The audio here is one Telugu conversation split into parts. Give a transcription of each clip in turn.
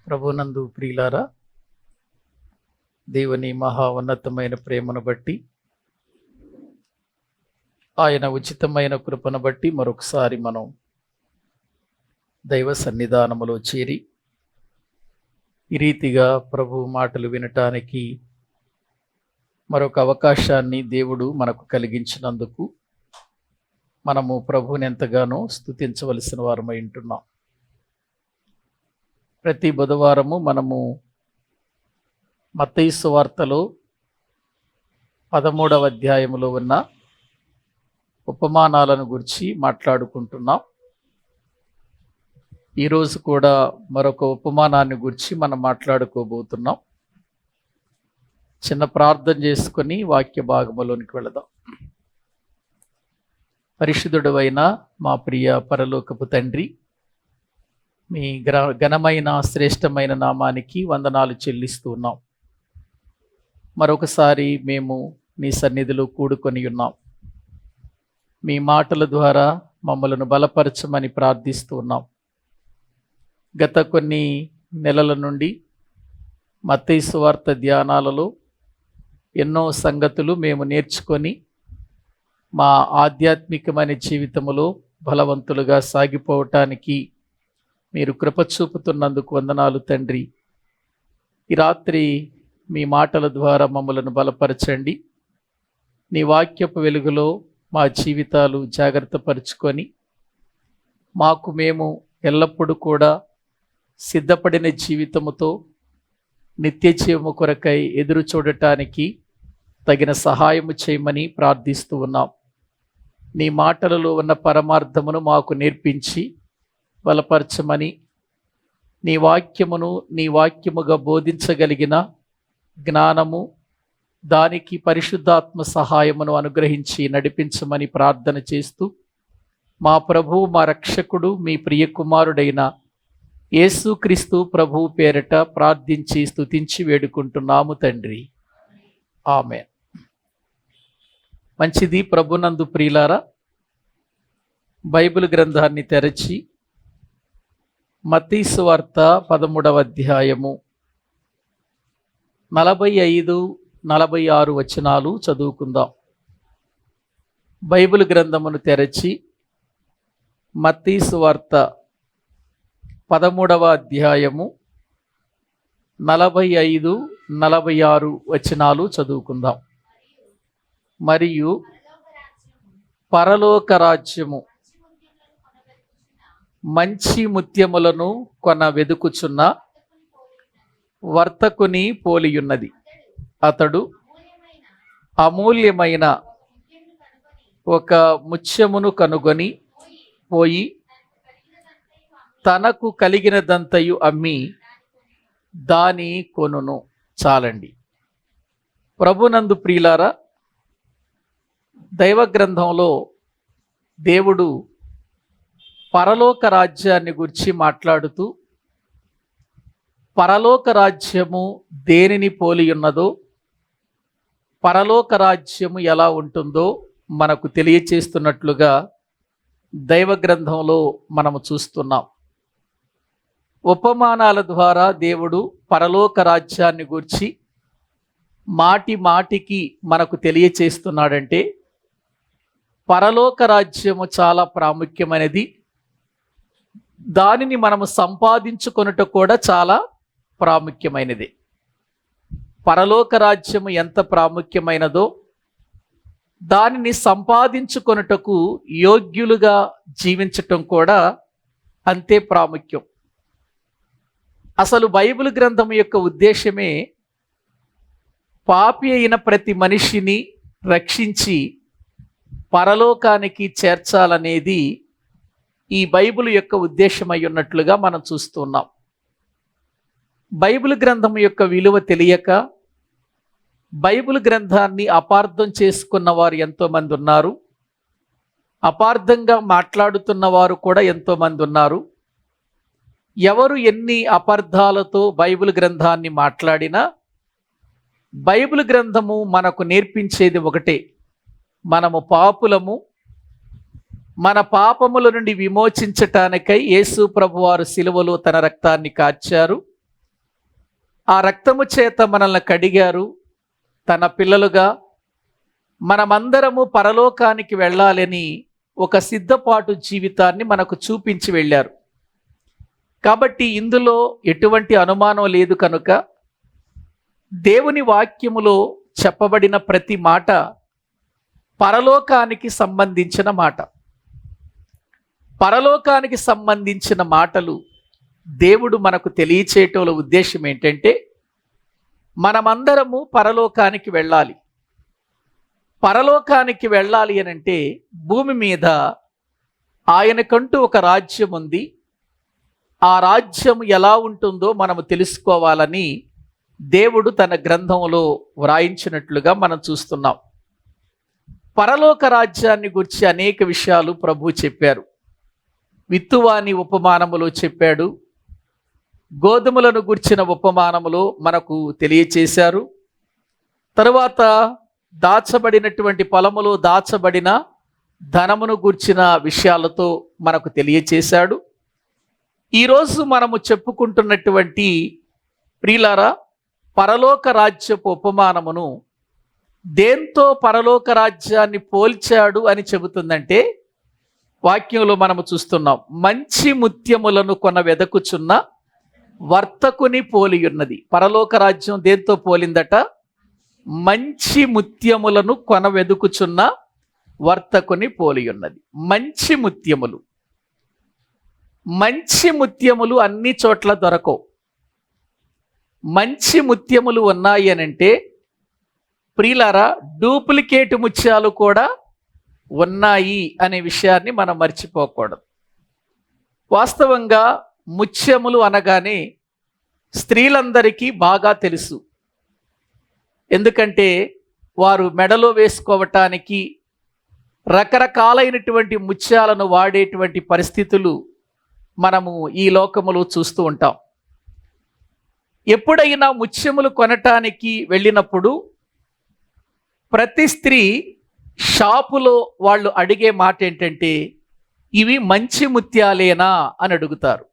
ప్రభునందు ప్రియులారా, దేవుని మహా ఉన్నతమైన ప్రేమను బట్టి, ఆయన ఉచితమైన కృపను బట్టి మరొకసారి మనం దైవ సన్నిధానములో చేరి ఈ రీతిగా ప్రభు మాటలు వినటానికి మరొక అవకాశాన్ని దేవుడు మనకు కలిగించినందుకు మనము ప్రభువుని ఎంతగానో స్తుతించవలసిన వారమై ఉంటున్నాం. ప్రతి బుధవారము మనము మత్తయి సువార్తలో 13వ అధ్యాయములో ఉన్న ఉపమానాలను గురించి మాట్లాడుకుంటున్నాం. ఈరోజు కూడా మరొక ఉపమానాన్ని గురించి మనం మాట్లాడుకోబోతున్నాం. చిన్న ప్రార్థన చేసుకొని వాక్య భాగములోనికి వెళదాం. పరిశుద్ధుడైన మా ప్రియ పరలోకపు తండ్రి, మీ ఘనమైన శ్రేష్టమైన నామానికి వందనాలు చెల్లిస్తూ ఉన్నాం. మరొకసారి మేము మీ సన్నిధిలో కూడుకొని ఉన్నాం. మీ మాటల ద్వారా మమ్మలను బలపరచమని ప్రార్థిస్తూ ఉన్నాం. గత కొన్ని నెలల నుండి మత్తయి సువార్త ధ్యానాలలో ఎన్నో సంగతులు మేము నేర్చుకొని మా ఆధ్యాత్మికమైన జీవితములో బలవంతులుగా సాగిపోవటానికి మీరు కృప చూపుతున్నందుకు వందనాలు తండ్రి. ఈ రాత్రి మీ మాటల ద్వారా మమ్మలను బలపరచండి. నీ వాక్యపు వెలుగులో మా జీవితాలు జాగ్రత్తపరుచుకొని మాకు మేము ఎల్లప్పుడూ కూడా సిద్ధపడిన జీవితముతో నిత్య జీవము కొరకై ఎదురు చూడటానికి తగిన సహాయము చేయమని ప్రార్థిస్తూ ఉన్నాం. నీ మాటలలో ఉన్న పరమార్థమును మాకు నేర్పించి బలపరచమని, నీ వాక్యమును నీ వాక్యముగా బోధించగలిగిన జ్ఞానము, దానికి పరిశుద్ధాత్మ సహాయమును అనుగ్రహించి నడిపించమని ప్రార్థన చేస్తూ, మా ప్రభువు మా రక్షకుడు మీ ప్రియ కుమారుడైన యేసుక్రీస్తు ప్రభువు పేరట ప్రార్థించి స్తుతించి వేడుకుంటున్నాము తండ్రి, ఆమేన్. మంచిది. ప్రభునందు ప్రియులారా, బైబిల్ గ్రంథాన్ని తెరచి మత్తయి సువార్త 13వ అధ్యాయము 45-46 వచనాలు చదువుకుందాం. బైబిల్ గ్రంథమును తెరచి మత్తయి సువార్త 13వ అధ్యాయము 45-46 వచనాలు చదువుకుందాం. మరియు పరలోక రాజ్యము మంచి ముత్యములను కొన వెదుకుచున్న వర్తకుని పోలియున్నది. అతడు అమూల్యమైన ఒక ముత్యమును కనుగొని పోయి తనకు కలిగినదంతయు అమ్మి దాని కొనును. చాలండి. ప్రభునందు ప్రియులారా, దైవ గ్రంథంలో దేవుడు పరలోక రాజ్యాన్ని గురించి మాట్లాడుతూ, పరలోక రాజ్యము దేనిని పోలి ఉన్నదో, పరలోక రాజ్యము ఎలా ఉంటుందో మనకు తెలియచేస్తున్నట్లుగా దైవ గ్రంథంలో మనము చూస్తున్నాం. ఉపమానాల ద్వారా దేవుడు పరలోక రాజ్యాన్ని గురించి మాటి మాటికి మనకు తెలియచేస్తున్నాడంటే, పరలోక రాజ్యము చాలా ప్రాముఖ్యమైనది. దానిని మనము సంపాదించుకొనుట కూడా చాలా ప్రాముఖ్యమైనది. పరలోక రాజ్యము ఎంత ప్రాముఖ్యమైనదో, దానిని సంపాదించుకొనుటకు యోగ్యులుగా జీవించటం కూడా అంతే ప్రాముఖ్యం. అసలు బైబిల్ గ్రంథం యొక్క ఉద్దేశమే పాపి అయిన ప్రతి మనిషిని రక్షించి పరలోకానికి చేర్చాలనేది ఈ బైబిల్ యొక్క ఉద్దేశమై ఉన్నట్లుగా మనం చూస్తున్నాం. బైబిల్ గ్రంథం యొక్క విలువ తెలియక బైబిల్ గ్రంథాన్ని అపార్థం చేసుకున్న వారు ఎంతోమంది ఉన్నారు. అపార్థంగా మాట్లాడుతున్న వారు కూడా ఎంతోమంది ఉన్నారు. ఎవరు ఎన్ని అపార్థాలతో బైబిల్ గ్రంథాన్ని మాట్లాడినా బైబిల్ గ్రంథము మనకు నేర్పించేది ఒకటే: మనము పాపులము, మన పాపముల నుండి విమోచించటానికై యేసు ప్రభువారు సిలువలో తన రక్తాన్ని కార్చారు. ఆ రక్తము చేత మనల్ని కడిగారు. తన పిల్లలుగా మనమందరము పరలోకానికి వెళ్ళాలని ఒక సిద్ధపాటు జీవితాన్ని మనకు చూపించి వెళ్ళారు. కాబట్టి ఇందులో ఎటువంటి అనుమానం లేదు కనుక దేవుని వాక్యములో చెప్పబడిన ప్రతి మాట పరలోకానికి సంబంధించిన మాట. పరలోకానికి సంబంధించిన మాటలు దేవుడు మనకు తెలియచేయటంలో ఉద్దేశం ఏంటంటే, మనమందరము పరలోకానికి వెళ్ళాలి. పరలోకానికి వెళ్ళాలి అనంటే భూమి మీద ఆయనకంటూ ఒక రాజ్యం ఉంది. ఆ రాజ్యం ఎలా ఉంటుందో మనము తెలుసుకోవాలని దేవుడు తన గ్రంథంలో వ్రాయించినట్లుగా మనం చూస్తున్నాం. పరలోక రాజ్యాన్ని గురించి అనేక విషయాలు ప్రభువు చెప్పారు. విత్తువాని ఉపమానములో చెప్పాడు. గోధుమలను గుర్చిన ఉపమానములో మనకు తెలియచేశారు. తరువాత దాచబడినటువంటి పొలములో దాచబడిన ధనమును గుర్చిన విషయాలతో మనకు తెలియచేశాడు. ఈరోజు మనము చెప్పుకుంటున్నటువంటి ప్రియులారా, పరలోక రాజ్యపు ఉపమానమును దేంతో పరలోక రాజ్యాన్ని పోల్చాడు అని చెబుతుందంటే, వాక్యంలో మనము చూస్తున్నాం, మంచి ముత్యములను కొన వెదకుచున్న వర్తకుని పోలి ఉన్నది. పరలోక రాజ్యం దేంతో పోలిందట? మంచి ముత్యములను కొన వెదుకుచున్న వర్తకుని పోలి ఉన్నది. మంచి ముత్యములు, మంచి ముత్యములు అన్ని చోట్ల దొరకవు. మంచి ముత్యములు ఉన్నాయి అనంటే ప్రియులారా, డూప్లికేట్ ముత్యాలు కూడా ఉన్నాయి అనే విషయాన్ని మనం మర్చిపోకూడదు. వాస్తవంగా ముత్యములు అనగానే స్త్రీలందరికీ బాగా తెలుసు. ఎందుకంటే వారు మెడలో వేసుకోవటానికి రకరకాలైనటువంటి ముత్యాలను వాడేటువంటి పరిస్థితులు మనము ఈ లోకములో చూస్తూ ఉంటాం. ఎప్పుడైనా ముత్యములు కొనటానికి వెళ్ళినప్పుడు ప్రతి స్త్రీ షాపులో వాళ్ళు అడిగే మాట ఏంటంటే, ఇవి మంచి ముత్యాలేనా అని అడుగుతారు.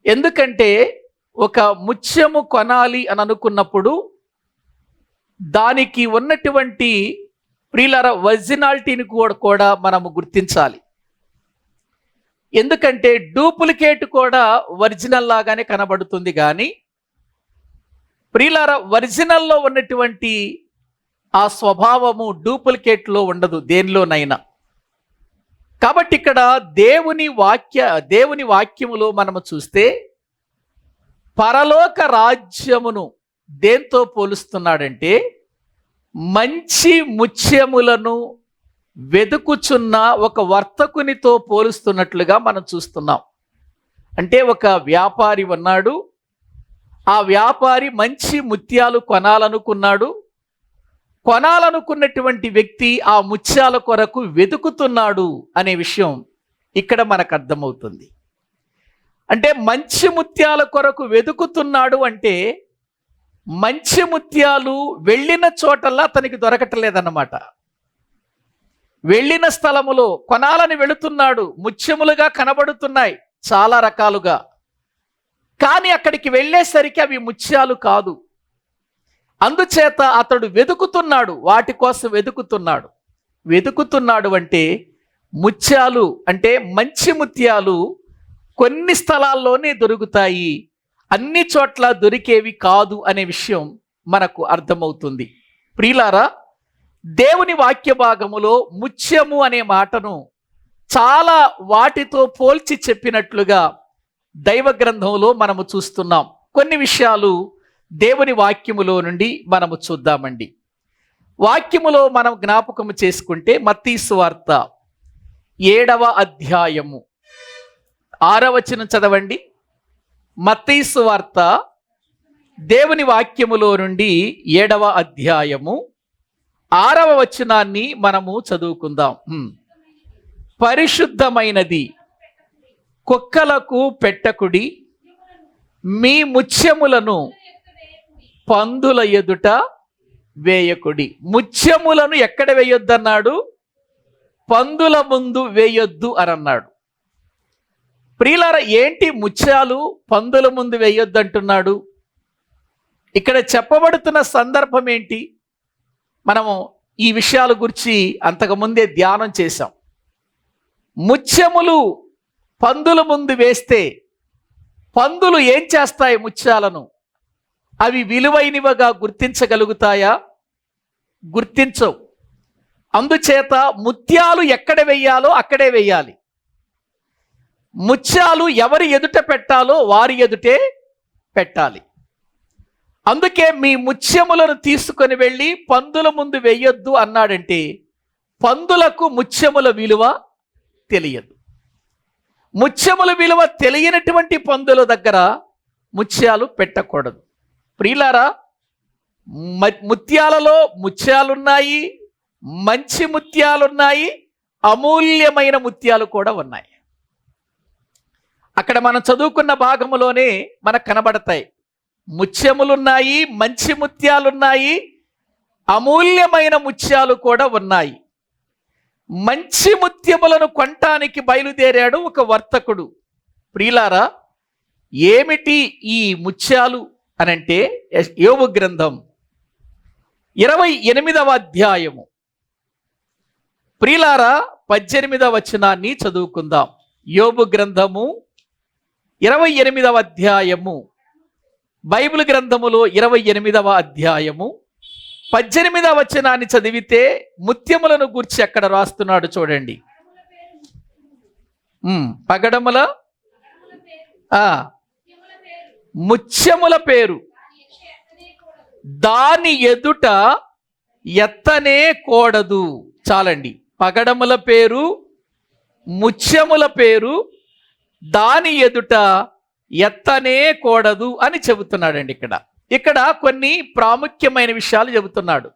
ఎందుకంటే ఒక ముత్యము కొనాలి అని అనుకున్నప్పుడు దానికి ఉన్నటువంటి ప్రియులారా ఒరిజినాలిటీని కూడా మనము గుర్తించాలి. ఎందుకంటే డూప్లికేట్ కూడా ఒరిజినల్ లాగానే కనబడుతుంది, కానీ ప్రియులారా ఒరిజినల్లో ఉన్నటువంటి ఆ స్వభావము డూప్లికేట్లో ఉండదు దేనిలోనైనా. కాబట్టి ఇక్కడ దేవుని వాక్యములో మనము చూస్తే పరలోక రాజ్యమును దేంతో పోలుస్తున్నాడంటే, మంచి ముత్యములను వెదుకుచున్న ఒక వర్తకునితో పోలుస్తున్నట్లుగా మనం చూస్తున్నాం. అంటే ఒక వ్యాపారి ఉన్నాడు. ఆ వ్యాపారి మంచి ముత్యాలు కొనాలనుకున్నాడు. కొనాలనుకున్నటువంటి వ్యక్తి ఆ ముత్యాల కొరకు వెతుకుతున్నాడు అనే విషయం ఇక్కడ మనకు అర్థమవుతుంది. అంటే మంచి ముత్యాల కొరకు వెతుకుతున్నాడు అంటే మంచి ముత్యాలు వెళ్ళిన చోటల్లా అతనికి దొరకటలేదన్నమాట. వెళ్ళిన స్థలములో కొనాలని వెళుతున్నాడు, ముత్యములుగా కనబడుతున్నాయి చాలా రకాలుగా, కానీ అక్కడికి వెళ్ళేసరికి అవి ముత్యాలు కాదు. అందుచేత అతడు వెతుకుతున్నాడు, వాటి కోసం వెతుకుతున్నాడు అంటే ముత్యాలు అంటే మంచి ముత్యాలు కొన్ని స్థలాల్లోనే దొరుకుతాయి, అన్ని చోట్ల దొరికేవి కాదు అనే విషయం మనకు అర్థమవుతుంది. ప్రియులారా, దేవుని వాక్య భాగములో ముత్యము అనే మాటను చాలా వాటితో పోల్చి చెప్పినట్లుగా దైవ గ్రంథంలో మనము చూస్తున్నాం. కొన్ని విషయాలు దేవుని వాక్యములో నుండి మనము చూద్దామండి. వాక్యములో మనం జ్ఞాపకము చేసుకుంటే మత్తయి సువార్త 7వ అధ్యాయము 6వ వచనం చదవండి. మత్తయి సువార్త దేవుని వాక్యములో నుండి 7వ అధ్యాయము 6వ వచనాన్ని మనము చదువుకుందాం. పరిశుద్ధమైనది కుక్కలకు పెట్టకుడి, మీ ముత్యములను పందుల ఎదుట వేయకుడి. ముత్యములను ఎక్కడ వేయొద్దన్నాడు? పందుల ముందు వేయొద్దు అని అన్నాడు. ప్రియులారా, ఏంటి ముత్యాలు పందుల ముందు వేయొద్దు అంటున్నాడు? ఇక్కడ చెప్పబడుతున్న సందర్భం ఏంటి? మనము ఈ విషయాల గురించి అంతకుముందే ధ్యానం చేశాం. ముత్యములు పందుల ముందు వేస్తే పందులు ఏం చేస్తాయి? ముత్యాలను అవి విలువైనవిగా గుర్తించగలుగుతాయా? గుర్తించవు. అందుచేత ముత్యాలు ఎక్కడ వెయ్యాలో అక్కడే వెయ్యాలి. ముత్యాలు ఎవరి ఎదుట పెట్టాలో వారి ఎదుటే పెట్టాలి. అందుకే మీ ముత్యములను తీసుకొని వెళ్ళి పందుల ముందు వెయ్యొద్దు అన్నాడంటే పందులకు ముత్యముల విలువ తెలియదు. ముత్యముల విలువ తెలియనటువంటి పందుల దగ్గర ముత్యాలు పెట్టకూడదు. ప్రియులారా, ముత్యాలలో ముత్యాలున్నాయి, మంచి ముత్యాలున్నాయి, అమూల్యమైన ముత్యాలు కూడా ఉన్నాయి. అక్కడ మనం చదువుకున్న భాగములోనే మనకు కనబడతాయి. ముత్యములున్నాయి, మంచి ముత్యాలున్నాయి, అమూల్యమైన ముత్యాలు కూడా ఉన్నాయి. మంచి ముత్యములను కొనటానికి బయలుదేరాడు ఒక వర్తకుడు. ప్రియులారా, ఏమిటి ఈ ముత్యాలు అనంటే యోబు గ్రంథం 28వ అధ్యాయము. ప్రియులారా, 18వ వచనాన్ని చదువుకుందాం. యోబు గ్రంథము 28వ అధ్యాయము, బైబిల్ గ్రంథములో 28వ అధ్యాయము 18వ వచనాన్ని చదివితే ముత్యములను గూర్చి అక్కడ రాస్తున్నాడు. చూడండి. పగడముల ముత్యముల పేరు దాని ఎదుట ఎత్తనే కూడదు. చాలండి. పగడముల పేరు, ముత్యముల పేరు దాని ఎదుట ఎత్తనే కూడదు అని చెబుతున్నాడండి. ఇక్కడ కొన్ని ప్రాముఖ్యమైన విషయాలు చెబుతున్నాడు.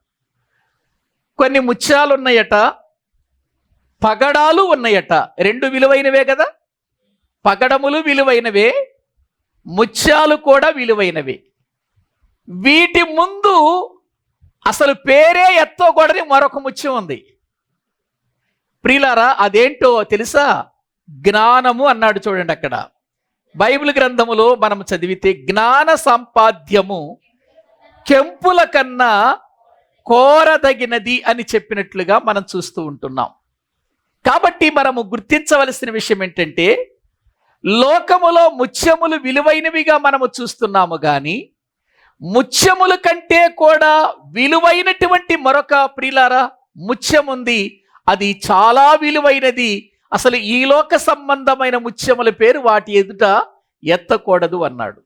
కొన్ని ముత్యాలు ఉన్నాయట, పగడాలు ఉన్నాయట. రెండు విలువైనవే కదా. పగడములు విలువైనవే, ముత్యాలు కూడా విలువైనవే. వీటి ముందు అసలు పేరే ఎత్తకూడని మరొక ముత్యం ఉంది. ప్రియులారా, అదేంటో తెలుసా? జ్ఞానము అన్నాడు. చూడండి, అక్కడ బైబిల్ గ్రంథములో మనం చదివితే జ్ఞాన సంపాద్యము కెంపుల కన్నా కోరదగినది అని చెప్పినట్లుగా మనం చూస్తూ ఉంటున్నాం. కాబట్టి మనము గుర్తించవలసిన విషయం ఏంటంటే, లోకములో ముత్యములు విలువైనవిగా మనము చూస్తున్నాము, కానీ ముత్యముల కంటే కూడా విలువైనటువంటి మరొక ప్రియులారా ముత్యం ఉంది. అది చాలా విలువైనది. అసలు ఈ లోక సంబంధమైన ముత్యముల పేరు వాటి ఎదుట ఎత్తకూడదు అన్నాడు.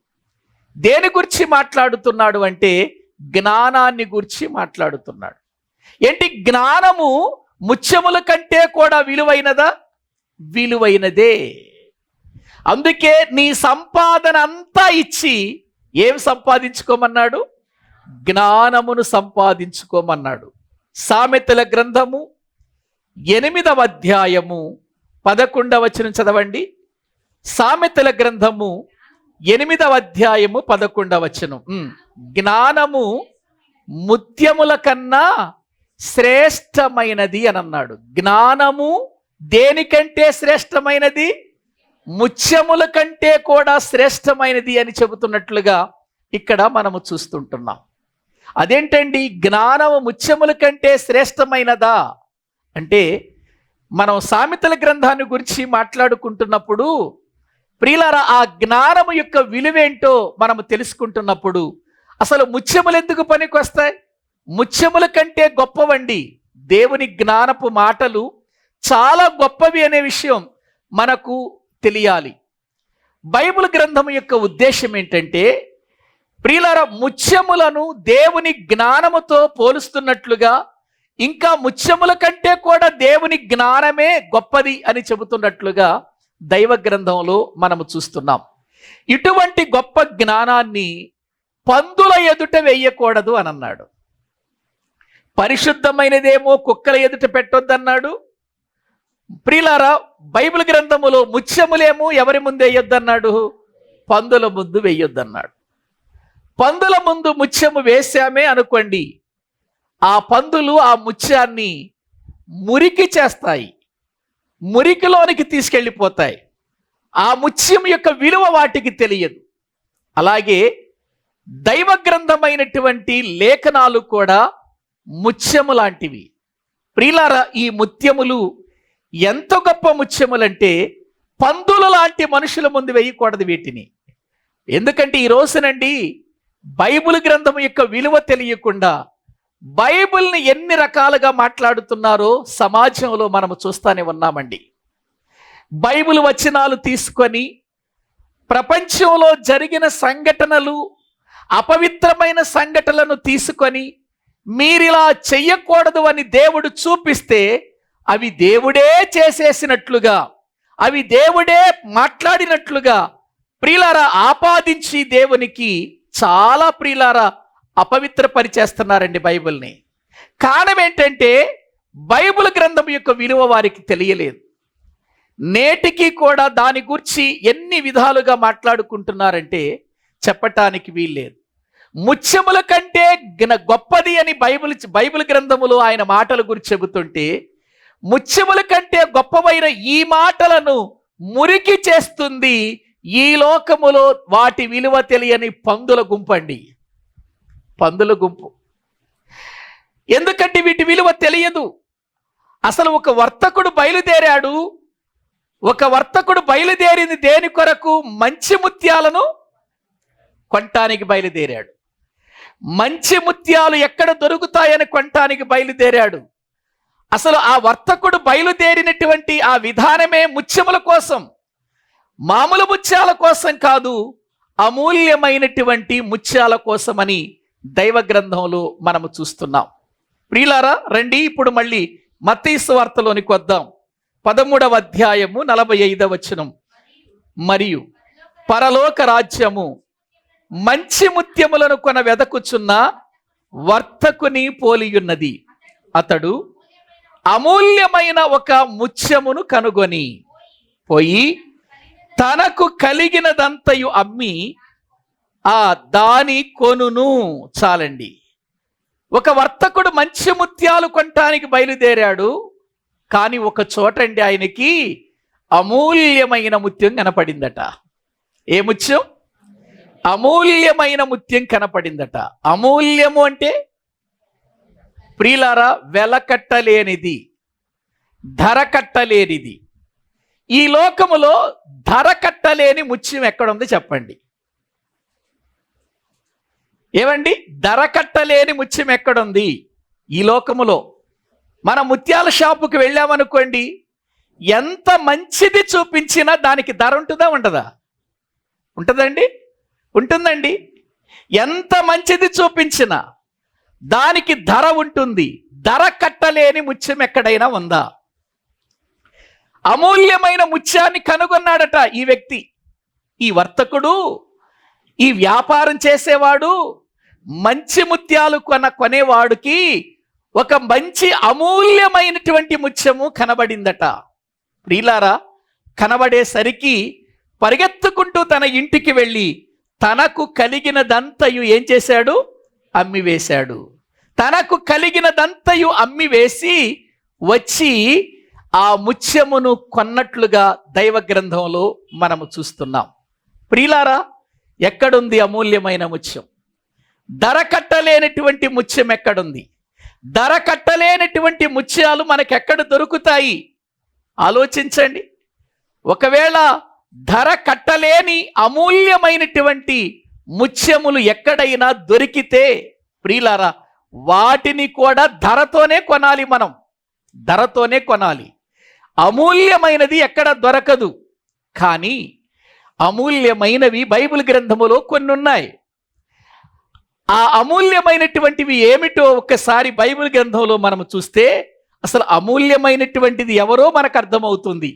దేని గురించి మాట్లాడుతున్నాడు అంటే జ్ఞానాన్ని గురించి మాట్లాడుతున్నాడు. ఏంటి? జ్ఞానము ముత్యముల కంటే కూడా విలువైనదా? విలువైనదే. అందుకే నీ సంపాదన అంతా ఇచ్చి ఏం సంపాదించుకోమన్నాడు? జ్ఞానమును సంపాదించుకోమన్నాడు. సామెతల గ్రంథము 8వ అధ్యాయము 11వ వచనం చదవండి. సామెతల గ్రంథము 8వ అధ్యాయము 11వ వచనం. జ్ఞానము ముత్యముల కన్నా శ్రేష్టమైనది అని అన్నాడు. జ్ఞానము దేనికంటే శ్రేష్టమైనది? ముత్యముల కంటే కూడా శ్రేష్టమైనది అని చెబుతున్నట్లుగా ఇక్కడ మనము చూస్తుంటున్నాం. అదేంటండి, జ్ఞానము ముత్యముల కంటే శ్రేష్టమైనదా అంటే, మనం సామెతల గ్రంథాన్ని గురించి మాట్లాడుకుంటున్నప్పుడు ప్రియులారా, ఆ జ్ఞానము యొక్క విలువేంటో మనము తెలుసుకుంటున్నప్పుడు అసలు ముత్యములు ఎందుకు పనికి వస్తాయి? ముత్యముల కంటే గొప్పవండి దేవుని జ్ఞానపు మాటలు, చాలా గొప్పవి అనే విషయం మనకు తెలియాలి. బైబిల్ గ్రంథం యొక్క ఉద్దేశం ఏంటంటే, ప్రియులారా, ముత్యములను దేవుని జ్ఞానముతో పోలుస్తున్నట్లుగా, ఇంకా ముత్యముల కంటే కూడా దేవుని జ్ఞానమే గొప్పది అని చెబుతున్నట్లుగా దైవ గ్రంథంలో మనము చూస్తున్నాం. ఇటువంటి గొప్ప జ్ఞానాన్ని పందుల ఎదుట వేయకూడదు అని అన్నాడు. పరిశుద్ధమైనదేమో కుక్కల ఎదుట పెట్టొద్దన్నాడు. ప్రియులారా, బైబిల్ గ్రంథములో ముత్యములేమో ఎవరి ముందు వేయొద్దన్నాడు? పందుల ముందు వేయొద్దన్నాడు. పందుల ముందు ముత్యము వేశామే అనుకోండి, ఆ పందులు ఆ ముత్యాన్ని మురికి చేస్తాయి, మురికిలోనికి తీసుకెళ్ళిపోతాయి. ఆ ముత్యం యొక్క విలువ వాటికి తెలియదు. అలాగే దైవ గ్రంథమైనటువంటి లేఖనాలు కూడా ముత్యము లాంటివి. ప్రియులారా, ఈ ముత్యములు ఎంత గొప్ప ముత్యములంటే పందుల లాంటి మనుషుల ముందు వేయకూడదు వీటిని. ఎందుకంటే ఈ రోజునండి బైబిల్ గ్రంథం యొక్క విలువ తెలియకుండా బైబిల్ని ఎన్ని రకాలుగా మాట్లాడుతున్నారో సమాజంలో మనము చూస్తూనే ఉన్నామండి. బైబిల్ వచనాలు తీసుకొని ప్రపంచంలో జరిగిన సంఘటనలు, అపవిత్రమైన సంఘటనలను తీసుకొని మీరిలా చెయ్యకూడదు అని దేవుడు చూపిస్తే అవి దేవుడే చేసేసినట్లుగా, అవి దేవుడే మాట్లాడినట్లుగా ప్రియులారా ఆపాదించి దేవునికి చాలా ప్రియులారా అపవిత్రపరిచేస్తున్నారండి బైబిల్ని. కారణం ఏంటంటే బైబిల్ గ్రంథం యొక్క విలువ వారికి తెలియలేదు. నేటికి కూడా దాని గురించి ఎన్ని విధాలుగా మాట్లాడుకుంటున్నారంటే చెప్పటానికి వీల్లేదు. ముత్యముల కంటే గొప్పది అని బైబిల్ గ్రంథములో ఆయన మాటల గురించి చెబుతుంటే ముత్యముల కంటే గొప్పవైన ఈ మాటలను మురికి చేస్తుంది ఈ లోకములో వాటి విలువ తెలియని పందుల గుంపండి, పందుల గుంపు. ఎందుకంటే వీటి విలువ తెలియదు. అసలు ఒక వర్తకుడు బయలుదేరింది దేని కొరకు? మంచి ముత్యాలను కొనటానికి బయలుదేరాడు. మంచి ముత్యాలు ఎక్కడ దొరుకుతాయని కొనటానికి బయలుదేరాడు. అసలు ఆ వర్తకుడు బయలుదేరినటువంటి ఆ విధానమే ముత్యముల కోసం, మామూలు ముత్యాల కోసం కాదు, అమూల్యమైనటువంటి ముత్యాల కోసమని దైవ గ్రంథంలో మనము చూస్తున్నాం. ప్రియులారా, రండి ఇప్పుడు మళ్ళీ మత్తయి సువార్తలోనికి వద్దాం. 13వ అధ్యాయము 45వ వచనం. మరియు పరలోక రాజ్యము మంచి ముత్యములను కొన వెదకుచున్న వర్తకుని పోలియున్నది. అతడు అమూల్యమైన ఒక ముత్యమును కనుగొని పోయి తనకు కలిగినదంతయు అమ్మి ఆ దాని కొనును. చాలండి. ఒక వర్తకుడు మంచి ముత్యాలు కొనటానికి బయలుదేరాడు. కానీ ఒక చోటండి ఆయనకి అమూల్యమైన ముత్యం కనపడిందట. ఏ ముత్యం? అమూల్యమైన ముత్యం కనపడిందట. అమూల్యము అంటే ప్రియులారా వెలకట్టలేనిది, ధర కట్టలేనిది. ఈ లోకములో ధర కట్టలేని ముత్యం ఎక్కడుంది చెప్పండి? ఏమండి, ధర కట్టలేని ముత్యం ఎక్కడుంది ఈ లోకములో? మన ముత్యాల షాపుకి వెళ్ళామనుకోండి, ఎంత మంచిది చూపించినా దానికి ధర ఉంటుందా ఉండదా? ఉంటుందండి, ఉంటుందండి. ఎంత మంచిది చూపించినా దానికి ధర ఉంటుంది. ధర కట్టలేని ముత్యం ఎక్కడైనా ఉందా? అమూల్యమైన ముత్యాన్ని కనుగొన్నాడట ఈ వ్యక్తి, ఈ వర్తకుడు, ఈ వ్యాపారం చేసేవాడు. మంచి ముత్యాలు కొనేవాడికి ఒక మంచి అమూల్యమైనటువంటి ముత్యము కనబడిందట. ప్రియులారా, కనబడేసరికి పరిగెత్తుకుంటూ తన ఇంటికి వెళ్ళి తనకు కలిగినదంతయు ఏం చేశాడు? అమ్మివేశాడు. తనకు కలిగినదంతయు అమ్మివేసి వచ్చి ఆ ముత్యమును కొన్నట్లుగా దైవ గ్రంథంలో మనము చూస్తున్నాం. ప్రియులారా, ఎక్కడుంది అమూల్యమైన ముత్యం? ధర కట్టలేనటువంటి ముత్యం ఎక్కడుంది? ధర కట్టలేనటువంటి ముత్యాలు మనకెక్కడ దొరుకుతాయి? ఆలోచించండి. ఒకవేళ ధర కట్టలేని అమూల్యమైనటువంటి ముత్యములు ఎక్కడైనా దొరికితే ప్రియులారా వాటిని కూడా ధరతోనే కొనాలి. మనం ధరతోనే కొనాలి. అమూల్యమైనది ఎక్కడ దొరకదు. కానీ అమూల్యమైనవి బైబిల్ గ్రంథములో కొన్ని ఉన్నాయి. ఆ అమూల్యమైనటువంటివి ఏమిటో ఒక్కసారి బైబిల్ గ్రంథంలో మనం చూస్తే అసలు అమూల్యమైనటువంటిది ఎవరో మనకు అర్థమవుతుంది.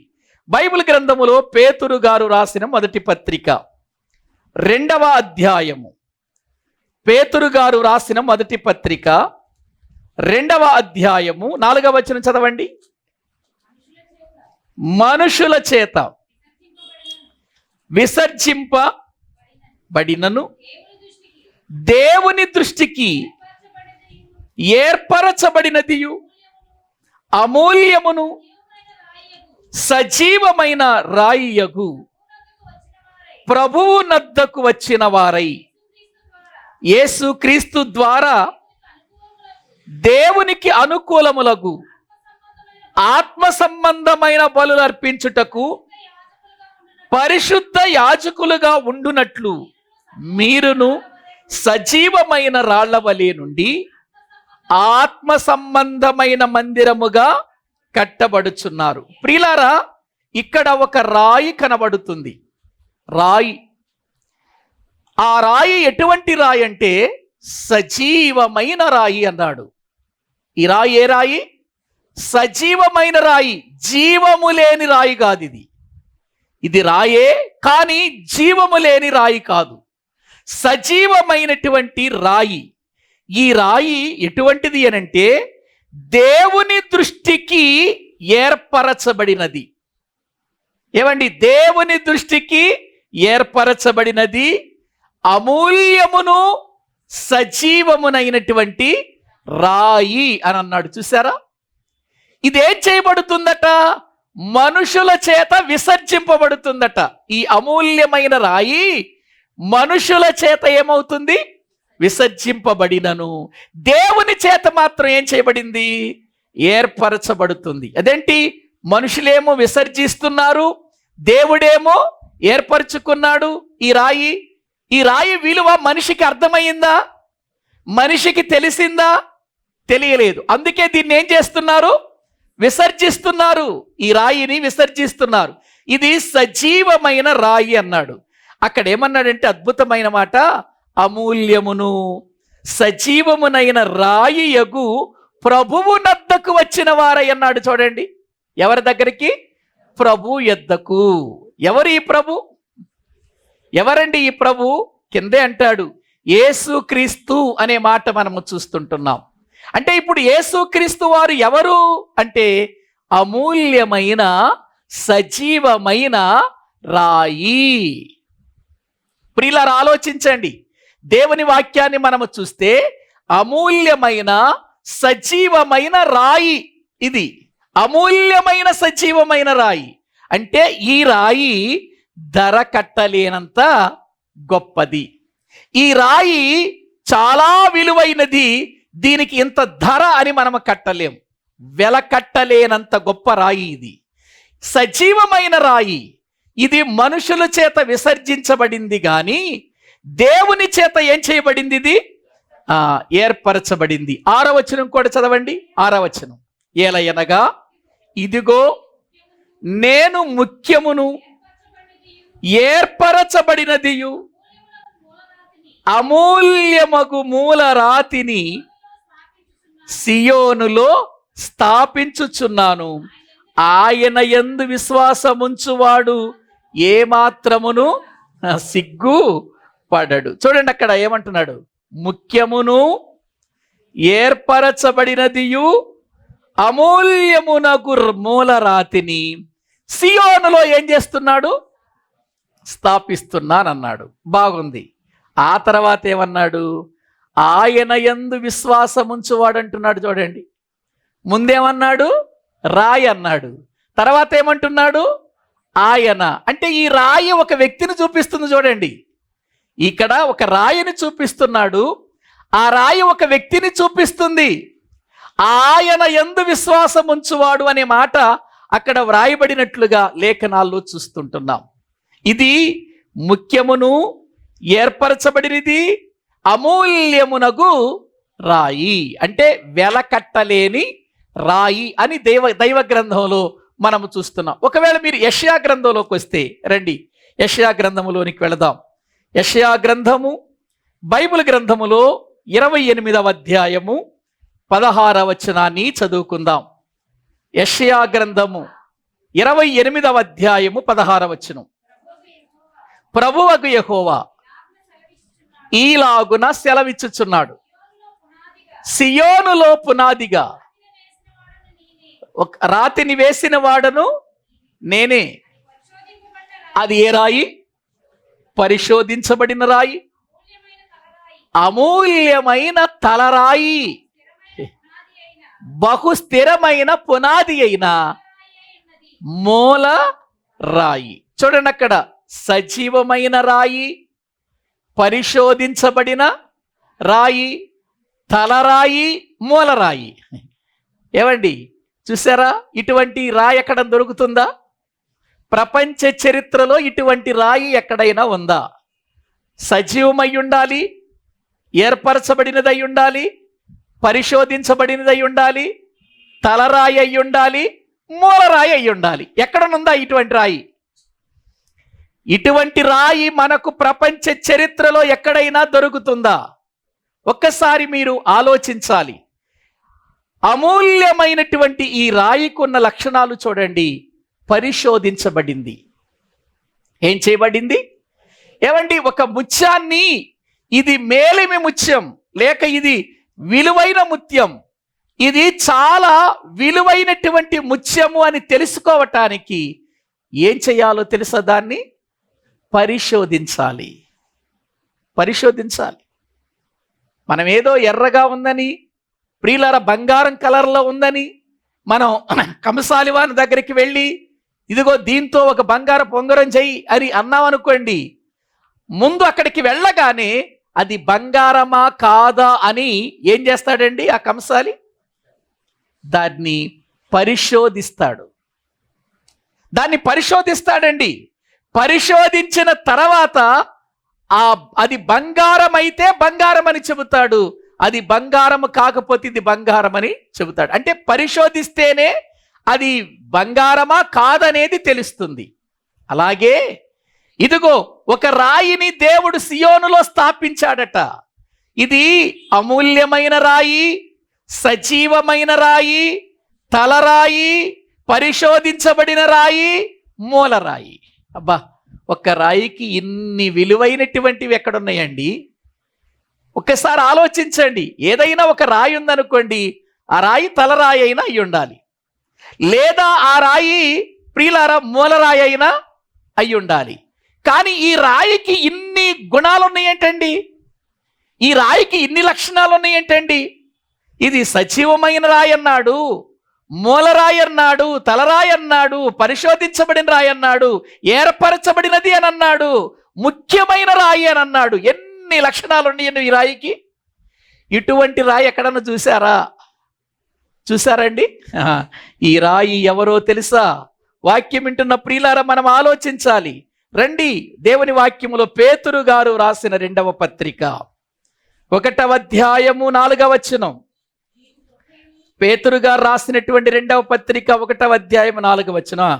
బైబిల్ గ్రంథములో పేతురు గారు రాసిన మొదటి పత్రిక 2వ అధ్యాయము, పేతురు గారు రాసిన మొదటి పత్రిక 2వ అధ్యాయము 4వ వచనం చదవండి. మనుషుల చేత విసర్జింపబడినను దేవుని దృష్టికి ఏర్పరచబడినదియు అమూల్యమును సజీవమైన రాయియగు ప్రభువు నద్దకు వచ్చిన వారై యేసుక్రీస్తు ద్వారా దేవునికి అనుకూలములకు ఆత్మ సంబంధమైన బలులు అర్పించుటకు పరిశుద్ధ యాజకులుగా ఉండునట్లు మీరును సజీవమైన రాళ్ల వలె నుండి ఆత్మ సంబంధమైన మందిరముగా కట్టబడుచున్నారు. ప్రియులారా, ఇక్కడ ఒక రాయి కనబడుతుంది. రాయి, ఆ రాయి ఎటువంటి రాయి అంటే సజీవమైన రాయి అన్నాడు. ఈ రాయి ఏ రాయి? సజీవమైన రాయి, జీవము లేని రాయి కాదు ఇది. ఇది రాయే, కానీ జీవము లేని రాయి కాదు, సజీవమైనటువంటి రాయి. ఈ రాయి ఎటువంటిది అనంటే దేవుని దృష్టికి ఏర్పరచబడినది. ఏమండి? దేవుని దృష్టికి ఏర్పరచబడినది, అమూల్యమును సజీవమునైనటువంటి రాయి అని అన్నాడు. చూసారా? ఇదేం చేయబడుతుందట? మనుషుల చేత విసర్జింపబడుతుందట. ఈ అమూల్యమైన రాయి మనుషుల చేత ఏమవుతుంది? విసర్జింపబడినను దేవుని చేత మాత్రం ఏం చేయబడింది? ఏర్పరచబడుతుంది. అదేంటి? మనుషులేమో విసర్జిస్తున్నారు, దేవుడేమో ఏర్పరచుకున్నాడు. ఈ రాయి విలువ మనిషికి అర్థమైందా? మనిషికి తెలిసిందా? తెలియలేదు. అందుకే దీన్ని ఏం చేస్తున్నారు? విసర్జిస్తున్నారు. ఈ రాయిని విసర్జిస్తున్నారు. ఇది సజీవమైన రాయి అన్నాడు. అక్కడ ఏమన్నాడంటే అద్భుతమైన మాట, అమూల్యమును సజీవమునైన రాయి యగు ప్రభువు నద్దకు వచ్చిన వారై అన్నాడు. చూడండి, ఎవరి దగ్గరికి? ప్రభు యొద్దకు. ఎవరు ఈ ప్రభు? ఎవరండి ఈ ప్రభు? కిందే అంటాడు యేసుక్రీస్తు అనే మాట మనము చూస్తుంటున్నాం. అంటే ఇప్పుడు యేసుక్రీస్తు వారు ఎవరు అంటే అమూల్యమైన సజీవమైన రాయి. ప్రియులారా, ఆలోచించండి. దేవుని వాక్యాన్ని మనము చూస్తే అమూల్యమైన సజీవమైన రాయి ఇది. అమూల్యమైన సజీవమైన రాయి అంటే ఈ రాయి ధర కట్టలేనంత గొప్పది. ఈ రాయి చాలా విలువైనది. దీనికి ఇంత ధర అని మనం కట్టలేం, వెల కట్టలేనంత గొప్ప రాయి ఇది. సజీవమైన రాయి ఇది మనుషుల చేత విసర్జించబడింది కానీ దేవుని చేత ఏం చేయబడింది? ఇది ఏర్పరచబడింది. 6వ వచనం కూడా చదవండి. 6వ వచనం, ఏలయనగా ఇదిగో నేను ముఖ్యమును ఏర్పరచబడినదియు అమూల్యమగు మూల రాతిని సియోనులో స్థాపించుచున్నాను. ఆయన యందు విశ్వాసముంచువాడు ఏమాత్రమును సిగ్గు పడడు. చూడండి అక్కడ ఏమంటున్నాడు? ముఖ్యమును ఏర్పరచబడినదియు అమూల్యమునగు మూల రాతిని సియోనులో ఏం చేస్తున్నాడు? స్థాపిస్తున్నానన్నాడు. బాగుంది. ఆ తర్వాత ఏమన్నాడు? ఆయన యందు విశ్వాసముంచువాడు అంటున్నాడు. చూడండి, ముందేమన్నాడు? రాయి అన్నాడు. తర్వాత ఏమంటున్నాడు? ఆయన. అంటే ఈ రాయి ఒక వ్యక్తిని చూపిస్తుంది. చూడండి, ఇక్కడ ఒక రాయిని చూపిస్తున్నాడు, ఆ రాయి ఒక వ్యక్తిని చూపిస్తుంది. ఆయన యందు విశ్వాసముంచువాడు అనే మాట అక్కడ వ్రాయబడినట్లుగా లేఖనాల్లో చూస్తుంటున్నాం. ఇది ముఖ్యమును ఏర్పరచబడినది అమూల్యమునగు రాయి అంటే వెలకట్టలేని రాయి అని దైవ గ్రంథంలో మనము చూస్తున్నాం. ఒకవేళ మీరు యెషయా గ్రంథంలోకి వస్తే రండి, యెషయా గ్రంథములోనికి వెళదాం. యెషయా గ్రంథము బైబిల్ గ్రంథములో 28వ అధ్యాయము 16వ వచనాన్ని చదువుకుందాం. యెషయా గ్రంథము 28వ అధ్యాయము 16వ వచనం. ప్రభువగు యెహోవా ఈలాగున సెలవిచ్చుచున్నాడు, సియోనులో పునాదిగా ఒక రాతిని వేసిన వాడను నేనే. అది ఏ రాయి? పరిశోధించబడిన రాయి, అమూల్యమైన తలరాయి, బహు స్థిరమైన పునాది అయిన మూల రాయి. చూడండి అక్కడ సజీవమైన రాయి, పరిశోధించబడిన రాయి, తలరాయి, మూలరాయి. ఏమండి చూసారా? ఇటువంటి రాయి ఎక్కడ దొరుకుతుందా? ప్రపంచ చరిత్రలో ఇటువంటి రాయి ఎక్కడైనా ఉందా? సజీవమై ఉండాలి, ఏర్పరచబడినదై ఉండాలి, పరిశోధించబడినదై ఉండాలి, తలరాయి అయి ఉండాలి, మూలరాయి అయి ఉండాలి. ఎక్కడనుందా ఇటువంటి రాయి? ఇటువంటి రాయి మనకు ప్రపంచ చరిత్రలో ఎక్కడైనా దొరుకుతుందా? ఒక్కసారి మీరు ఆలోచించాలి. అమూల్యమైనటువంటి ఈ రాయికి ఉన్న లక్షణాలు చూడండి. పరిశోధించబడింది. ఏం చేయబడింది? ఏమండి, ఒక ముత్యాన్ని ఇది మేలిమి ముత్యం లేక ఇది విలువైన ముత్యం, ఇది చాలా విలువైనటువంటి ముత్యము అని తెలుసుకోవటానికి ఏం చేయాలో తెలుసా? దాన్ని పరిశోధించాలి. పరిశోధించాలి. మనం ఏదో ఎర్రగా ఉందని, ప్రియులారా బంగారం కలర్లో ఉందని మనం కంసాలివాని దగ్గరికి వెళ్ళి ఇదిగో దీంతో ఒక బంగారం పొంగరం చెయ్యి అని అన్నామనుకోండి, ముందు అక్కడికి వెళ్ళగానే అది బంగారమా కాదా అని ఏం చేస్తాడండి ఆ కంసాలి? దాన్ని పరిశోధిస్తాడు. దాన్ని పరిశోధిస్తాడండి. పరిశోధించిన తర్వాత అది బంగారం అయితే బంగారం అని చెబుతాడు, అది బంగారం కాకపోతే ఇది బంగారం అని చెబుతాడు. అంటే పరిశోధిస్తేనే అది బంగారమా కాదనేది తెలుస్తుంది. అలాగే ఇదిగో ఒక రాయిని దేవుడు సియోనులో స్థాపించాడట. ఇది అమూల్యమైన రాయి, సజీవమైన రాయి, తలరాయి, పరిశోధించబడిన రాయి, మూలరాయి. అబ్బా, ఒక రాయికి ఇన్ని విలువైనటువంటివి ఎక్కడున్నాయండి? ఒక్కసారి ఆలోచించండి. ఏదైనా ఒక రాయి ఉందనుకోండి, ఆ రాయి తలరాయి అయినా అయి ఉండాలి, లేదా ఆ రాయి ప్రియులారా మూలరాయి అయినా అయి ఉండాలి. కానీ ఈ రాయికి ఇన్ని గుణాలు ఉన్నాయేంటండి? ఈ రాయికి ఇన్ని లక్షణాలు ఉన్నాయేంటండి? ఇది సజీవమైన రాయి అన్నాడు, మూలరాయి అన్నాడు, తలరాయి అన్నాడు, పరిశోధించబడిన రాయి అన్నాడు, ఏర్పరచబడినది అని అన్నాడు, ముఖ్యమైన రాయి అని అన్నాడు. ఎన్ని లక్షణాలు ఉన్నాయండి ఈ రాయికి? ఇటువంటి రాయి ఎక్కడన్నా చూసారా? చూసారండి? ఈ రాయి ఎవరో తెలుసా? వాక్యం వింటున్న ప్రియులారా మనం ఆలోచించాలి. రండి, దేవుని వాక్యములో పేతురు గారు రాసిన 2వ పత్రిక 1వ అధ్యాయము 4వ వచనం. పేతురు గారు రాసినటువంటి 2వ పత్రిక 1వ అధ్యాయము 4వ వచనం.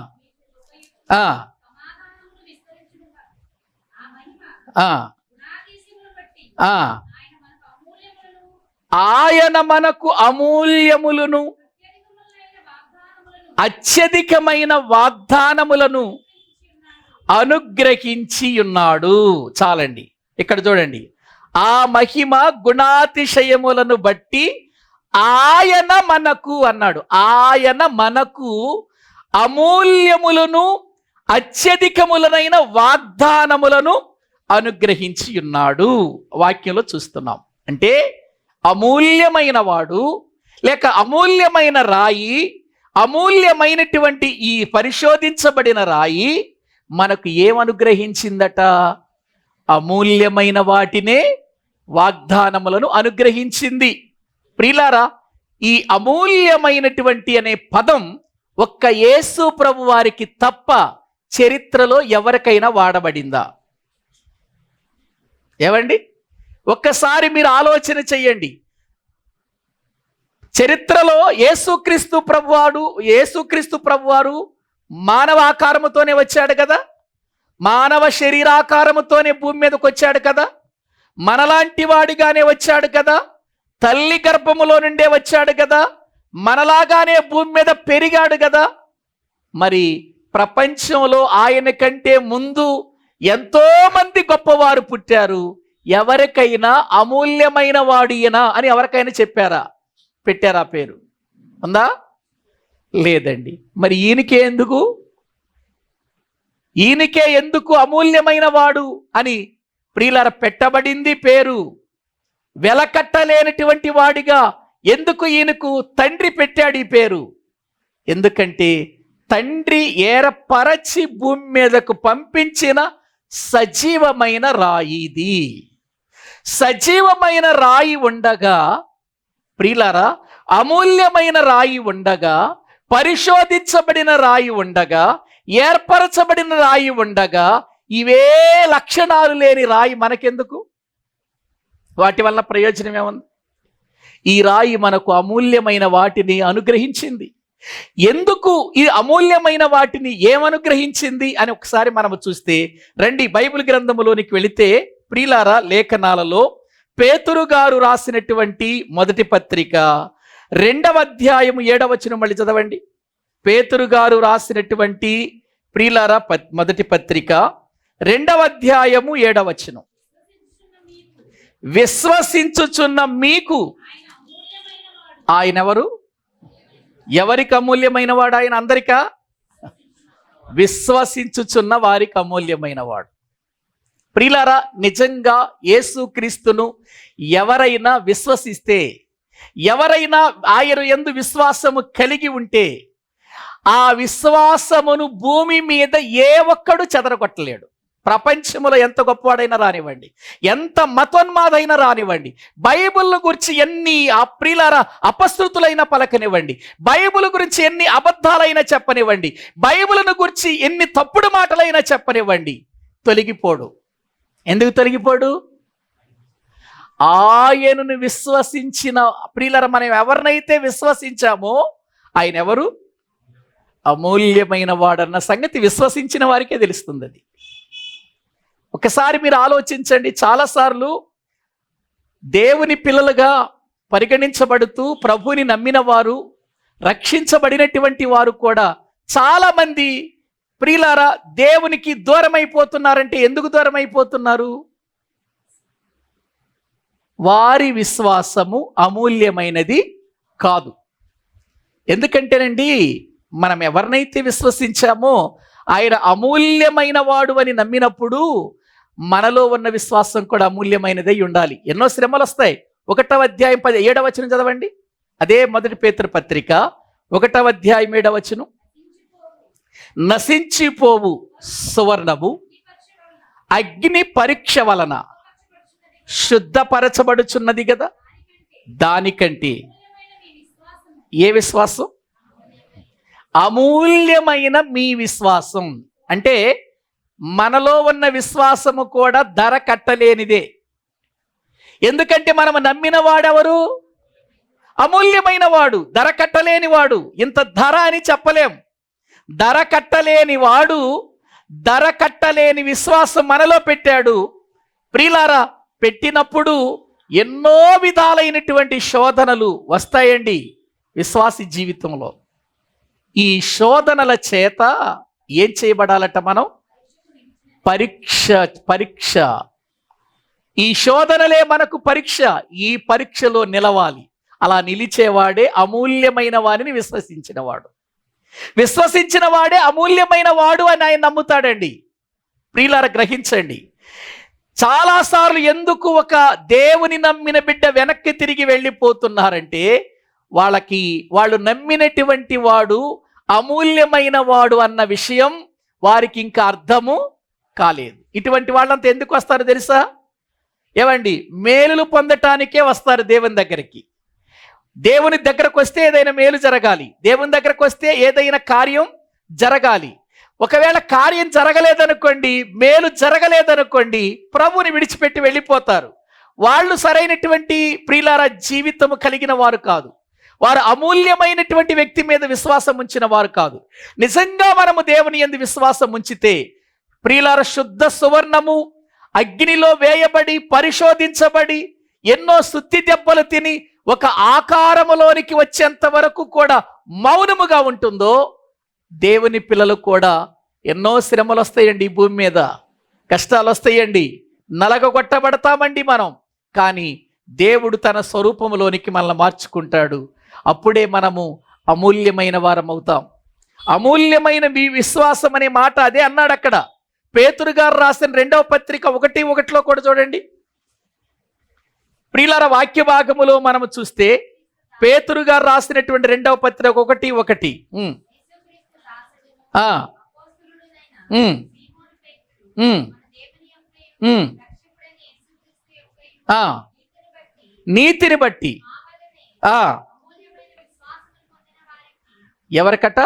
ఆయన మనకు అమూల్యములను అత్యధికమైన వాగ్దానములను అనుగ్రహించి ఉన్నాడు. చాలండి, ఇక్కడ చూడండి. ఆ మహిమ గుణాతిశయములను బట్టి ఆయన మనకు అన్నాడు. ఆయన మనకు అమూల్యములను అత్యధికములనైన వాగ్దానములను అనుగ్రహించి ఉన్నాడు. వాక్యంలో చూస్తున్నాం. అంటే అమూల్యమైన వాడు లేక అమూల్యమైన రాయి, అమూల్యమైనటువంటి ఈ పరిశోధించబడిన రాయి మనకు ఏమనుగ్రహించిందట? అమూల్యమైన వాటినే వాగ్దానములను అనుగ్రహించింది. ప్రియులారా, ఈ అమూల్యమైనటువంటి అనే పదం ఒక్క యేసు ప్రభు వారికి తప్ప చరిత్రలో ఎవరికైనా వాడబడిందా? ఏవండి, ఒక్కసారి మీరు ఆలోచన చెయ్యండి. చరిత్రలో యేసుక్రీస్తు ప్రభువారు మానవ ఆకారముతోనే వచ్చాడు కదా, మానవ శరీరాకారముతోనే భూమి మీదకి వచ్చాడు కదా, మనలాంటి వాడిగానే వచ్చాడు కదా, తల్లి గర్భములో నుండే వచ్చాడు కదా, మనలాగానే భూమి మీద పెరిగాడు కదా. మరి ప్రపంచంలో ఆయన కంటే ముందు ఎంతో మంది గొప్పవారు పుట్టారు. ఎవరికైనా అమూల్యమైన వాడు ఈయన అని ఎవరికైనా చెప్పారా? పెట్టారా పేరు? ఉందా? లేదండి. మరి ఈయనకే ఎందుకు అమూల్యమైన వాడు అని ప్రియులార పెట్టబడింది పేరు? వెలకట్టలేనటువంటి వాడిగా ఎందుకు ఈయనకు తండ్రి పెట్టాడు ఈ పేరు? ఎందుకంటే తండ్రి ఏర్పరచి భూమి మీదకు పంపించిన సజీవమైన రాయిది. సజీవమైన రాయి ఉండగా, ప్రియులారా, అమూల్యమైన రాయి ఉండగా, పరిశోధించబడిన రాయి ఉండగా, ఏర్పరచబడిన రాయి ఉండగా, ఇవే లక్షణాలు లేని రాయి మనకెందుకు? వాటి వల్ల ప్రయోజనం ఏముంది? ఈ రాయి మనకు అమూల్యమైన వాటిని అనుగ్రహించింది. ఎందుకు ఈ అమూల్యమైన వాటిని ఏమనుగ్రహించింది అని ఒకసారి మనము చూస్తే రండి, బైబిల్ గ్రంథములోనికి వెళితే ప్రియులారా, లేఖనాలలో పేతురు గారు రాసినటువంటి మొదటి పత్రిక 2వ అధ్యాయము 7వ వచనం మళ్ళీ చదవండి. పేతురు గారు రాసినటువంటి ప్రియులారా మొదటి పత్రిక 2వ అధ్యాయము 7వ వచనం. విశ్వసించుచున్న మీకు ఆయన ఎవరు? ఎవరికి అమూల్యమైన వాడు ఆయన? అందరికా? విశ్వసించుచున్న వారికి అమూల్యమైన వాడు. ప్రియులారా, నిజంగా యేసుక్రీస్తును ఎవరైనా విశ్వసిస్తే, ఎవరైనా ఆయన యందు విశ్వాసము కలిగి ఉంటే, ఆ విశ్వాసమును భూమి మీద ఏ ఒక్కడు చెదరగొట్టలేడు. ప్రపంచంలో ఎంత గొప్పవాడైనా రానివ్వండి, ఎంత మతోన్మాదైనా రానివ్వండి, బైబిల్ గురించి ఎన్ని ప్రియులారా అపశృతులైనా పలకనివ్వండి, బైబిల్ గురించి ఎన్ని అబద్ధాలైనా చెప్పనివ్వండి, బైబిల్ను గురించి ఎన్ని తప్పుడు మాటలైనా చెప్పనివ్వండి, తొలగిపోడు. ఎందుకు తొలగిపోడు? ఆయనను విశ్వసించిన ప్రియులారా, మనం ఎవరినైతే విశ్వసించామో ఆయన ఎవరు? అమూల్యమైన వాడన్న సంగతి విశ్వసించిన వారికే తెలుస్తుంది. అది ఒకసారి మీరు ఆలోచించండి. చాలాసార్లు దేవుని పిల్లలుగా పరిగణించబడుతూ ప్రభుని నమ్మిన వారు, రక్షించబడినటువంటి వారు కూడా చాలామంది ప్రియులారా దేవునికి దూరం అయిపోతున్నారంటే ఎందుకు దూరం అయిపోతున్నారు? వారి విశ్వాసము అమూల్యమైనది కాదు. ఎందుకంటేనండి, మనం ఎవరినైతే విశ్వసించామో ఆయన అమూల్యమైన వాడు అని నమ్మినప్పుడు మనలో ఉన్న విశ్వాసం కూడా అమూల్యమైనదై ఉండాలి. ఎన్నో శ్రమలు వస్తాయి. 1వ అధ్యాయం 7వ వచనం చదవండి. అదే మొదటి పేతురు పత్రిక 1వ అధ్యాయం 7వ వచనం. నశించిపోవు సువర్ణము అగ్ని పరీక్ష వలన శుద్ధపరచబడుచున్నది కదా, దానికంటే ఏ విశ్వాసం? అమూల్యమైన మీ విశ్వాసం. అంటే మనలో ఉన్న విశ్వాసము కూడా ధర కట్టలేనిదే. ఎందుకంటే మనం నమ్మిన వాడెవరు? అమూల్యమైన వాడు, ధర కట్టలేని వాడు. ఇంత ధర అని చెప్పలేం. ధర కట్టలేని వాడు, ధర కట్టలేని విశ్వాసం మనలో పెట్టాడు. ప్రియులారా, పెట్టినప్పుడు ఎన్నో విధాలైనటువంటి శోధనలు వస్తాయండి విశ్వాసి జీవితంలో. ఈ శోధనల చేత ఏం చేయబడాలట? మనం పరీక్ష. ఈ శోధనలే మనకు పరీక్ష. ఈ పరీక్షలో నిలవాలి. అలా నిలిచేవాడే అమూల్యమైన వాడిని విశ్వసించిన వాడు. విశ్వసించిన వాడే అమూల్యమైన వాడు అని ఆయన నమ్ముతాడండి. ప్రియులారా, గ్రహించండి. చాలాసార్లు ఎందుకు ఒక దేవుని నమ్మిన బిడ్డ వెనక్కి తిరిగి వెళ్ళిపోతున్నారంటే, వాళ్ళు నమ్మినటువంటి వాడు అమూల్యమైన వాడు అన్న విషయం వారికి ఇంకా అర్థము కాలేదు. ఇటువంటి వాళ్ళంతా ఎందుకు వస్తారు తెలుసా? ఏమండి, మేలులు పొందటానికే వస్తారు దేవుని దగ్గరికి. దేవుని దగ్గరకు వస్తే ఏదైనా మేలు జరగాలి, దేవుని దగ్గరకు వస్తే ఏదైనా కార్యం జరగాలి. ఒకవేళ కార్యం జరగలేదనుకోండి, మేలు జరగలేదనుకోండి, ప్రభువుని విడిచిపెట్టి వెళ్ళిపోతారు. వాళ్ళు సరైనటువంటి ప్రియులారా జీవితము కలిగిన వారు కాదు. వారు అమూల్యమైనటువంటి వ్యక్తి మీద విశ్వాసం ఉంచిన వారు కాదు. నిజంగా మనము దేవుని యందు విశ్వాసం ఉంచితే ప్రియులారా, శుద్ధ సువర్ణము అగ్నిలో వేయబడి పరిశోధించబడి ఎన్నో సుత్తి దెబ్బలు తిని ఒక ఆకారములోనికి వచ్చేంత వరకు కూడా మౌనముగా ఉంటుందో, దేవుని పిల్లలు కూడా ఎన్నో శ్రమలు వస్తాయండి. ఈ భూమి మీద కష్టాలు వస్తాయండి, నలగొట్టబడతామండి మనం. కానీ దేవుడు తన స్వరూపంలోనికి మనల్ని మార్చుకుంటాడు. అప్పుడే మనము అమూల్యమైన వారం అవుతాం. అమూల్యమైన మీ విశ్వాసం అనే మాట అదే అన్నాడు అక్కడ. పేతురు గారు రాసిన 2వ పత్రిక 1:1 కూడా చూడండి. ప్రియులారా, వాక్య భాగములో మనము చూస్తే పేతురు గారు రాసినటువంటి 2వ పత్రిక 1:1. ఆ, నీతిని బట్టి. ఆ, ఎవరికట?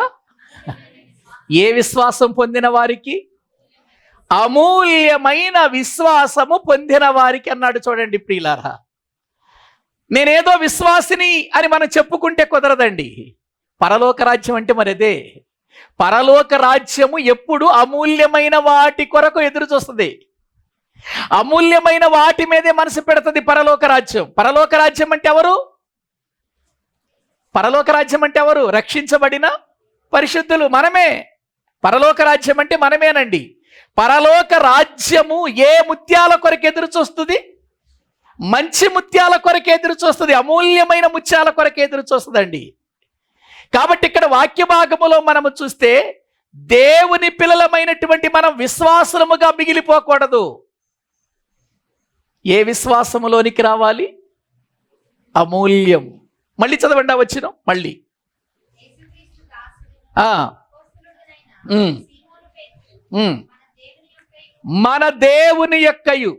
ఏ విశ్వాసం పొందిన వారికి? అమూల్యమైన విశ్వాసము పొందిన వారికి అన్నాడు. చూడండి ప్రియులారా, నేనేదో విశ్వాసిని అని మనం చెప్పుకుంటే కుదరదండి. పరలోక రాజ్యం అంటే మరి అదే. పరలోక రాజ్యము ఎప్పుడు అమూల్యమైన వాటి కొరకు ఎదురు చూస్తుంది. అమూల్యమైన వాటి మీదే మనసు పెడుతుంది పరలోక రాజ్యం. పరలోక రాజ్యం అంటే ఎవరు? పరలోక రాజ్యం అంటే ఎవరు? రక్షించబడిన పరిశుద్ధులు, మనమే. పరలోక రాజ్యం అంటే మనమేనండి. పరలోక రాజ్యము ఏ ముత్యాల కొరకు ఎదురు చూస్తుంది? మంచి ముత్యాల కొరకు ఎదురు చూస్తుంది. అమూల్యమైన ముత్యాల కొరకు ఎదురు చూస్తుందండి. కాబట్టి ఇక్కడ వాక్య భాగములో మనము చూస్తే దేవుని పిల్లలమైనటువంటి మనం విశ్వాసముగా మిగిలిపోకూడదు. ఏ విశ్వాసములోనికి రావాలి? అమూల్యం. మళ్ళీ చదవండి వచ్చిన మళ్ళీ. మన దేవుని యొక్కయు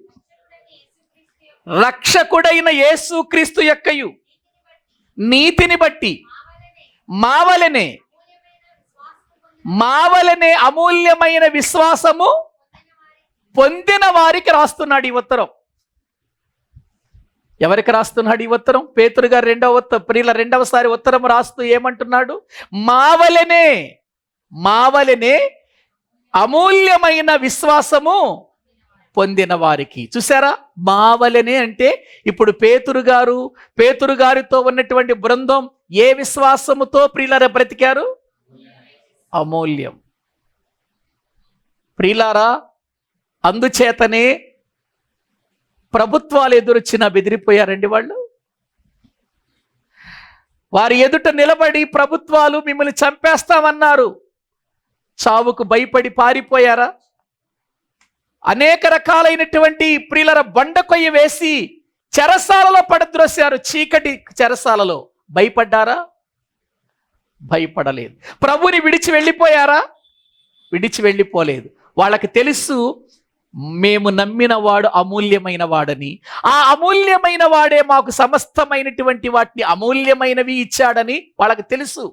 రక్షకుడైన యేసుక్రీస్తు యొక్కయు నీతిని బట్టి మావలనే అమూల్యమైన విశ్వాసము పొందిన వారికి రాస్తున్నాడు ఈ ఉత్తరం. ఎవరికి రాస్తున్నాడు ఈ ఉత్తరం? పేతురు గారు రెండవసారి ఉత్తరం రాస్తూ ఏమంటున్నాడు? మావలనే అమూల్యమైన విశ్వాసము పొందిన వారికి. చూసారా, మావలనే అంటే ఇప్పుడు పేతురు గారితో ఉన్నటువంటి బృందం ఏ విశ్వాసముతో ప్రియులారా బ్రతికారు? అమూల్యం. ప్రియులారా, అందుచేతనే ప్రభుత్వాలు ఎదురొచ్చినా బెదిరిపోయారండి వాళ్ళు. వారి ఎదుట నిలబడి ప్రభుత్వాలు మిమ్మల్ని చంపేస్తామన్నారు, చావుకు భయపడి పారిపోయారా? అనేక రకాలైనటువంటి ప్రియులర బండ కొయ్య వేసి చెరసాలలో పడద్రోశారు, చీకటి చెరసాలలో. భయపడ్డారా? భయపడలేదు. ప్రభుని విడిచి వెళ్ళిపోయారా? విడిచి వెళ్ళిపోలేదు. వాళ్ళకి తెలుసు మేము నమ్మిన వాడు అమూల్యమైన వాడని, ఆ అమూల్యమైన వాడే మాకు సమస్తమైనటువంటి వాటిని అమూల్యమైనవి ఇచ్చాడని వాళ్ళకి తెలుసు.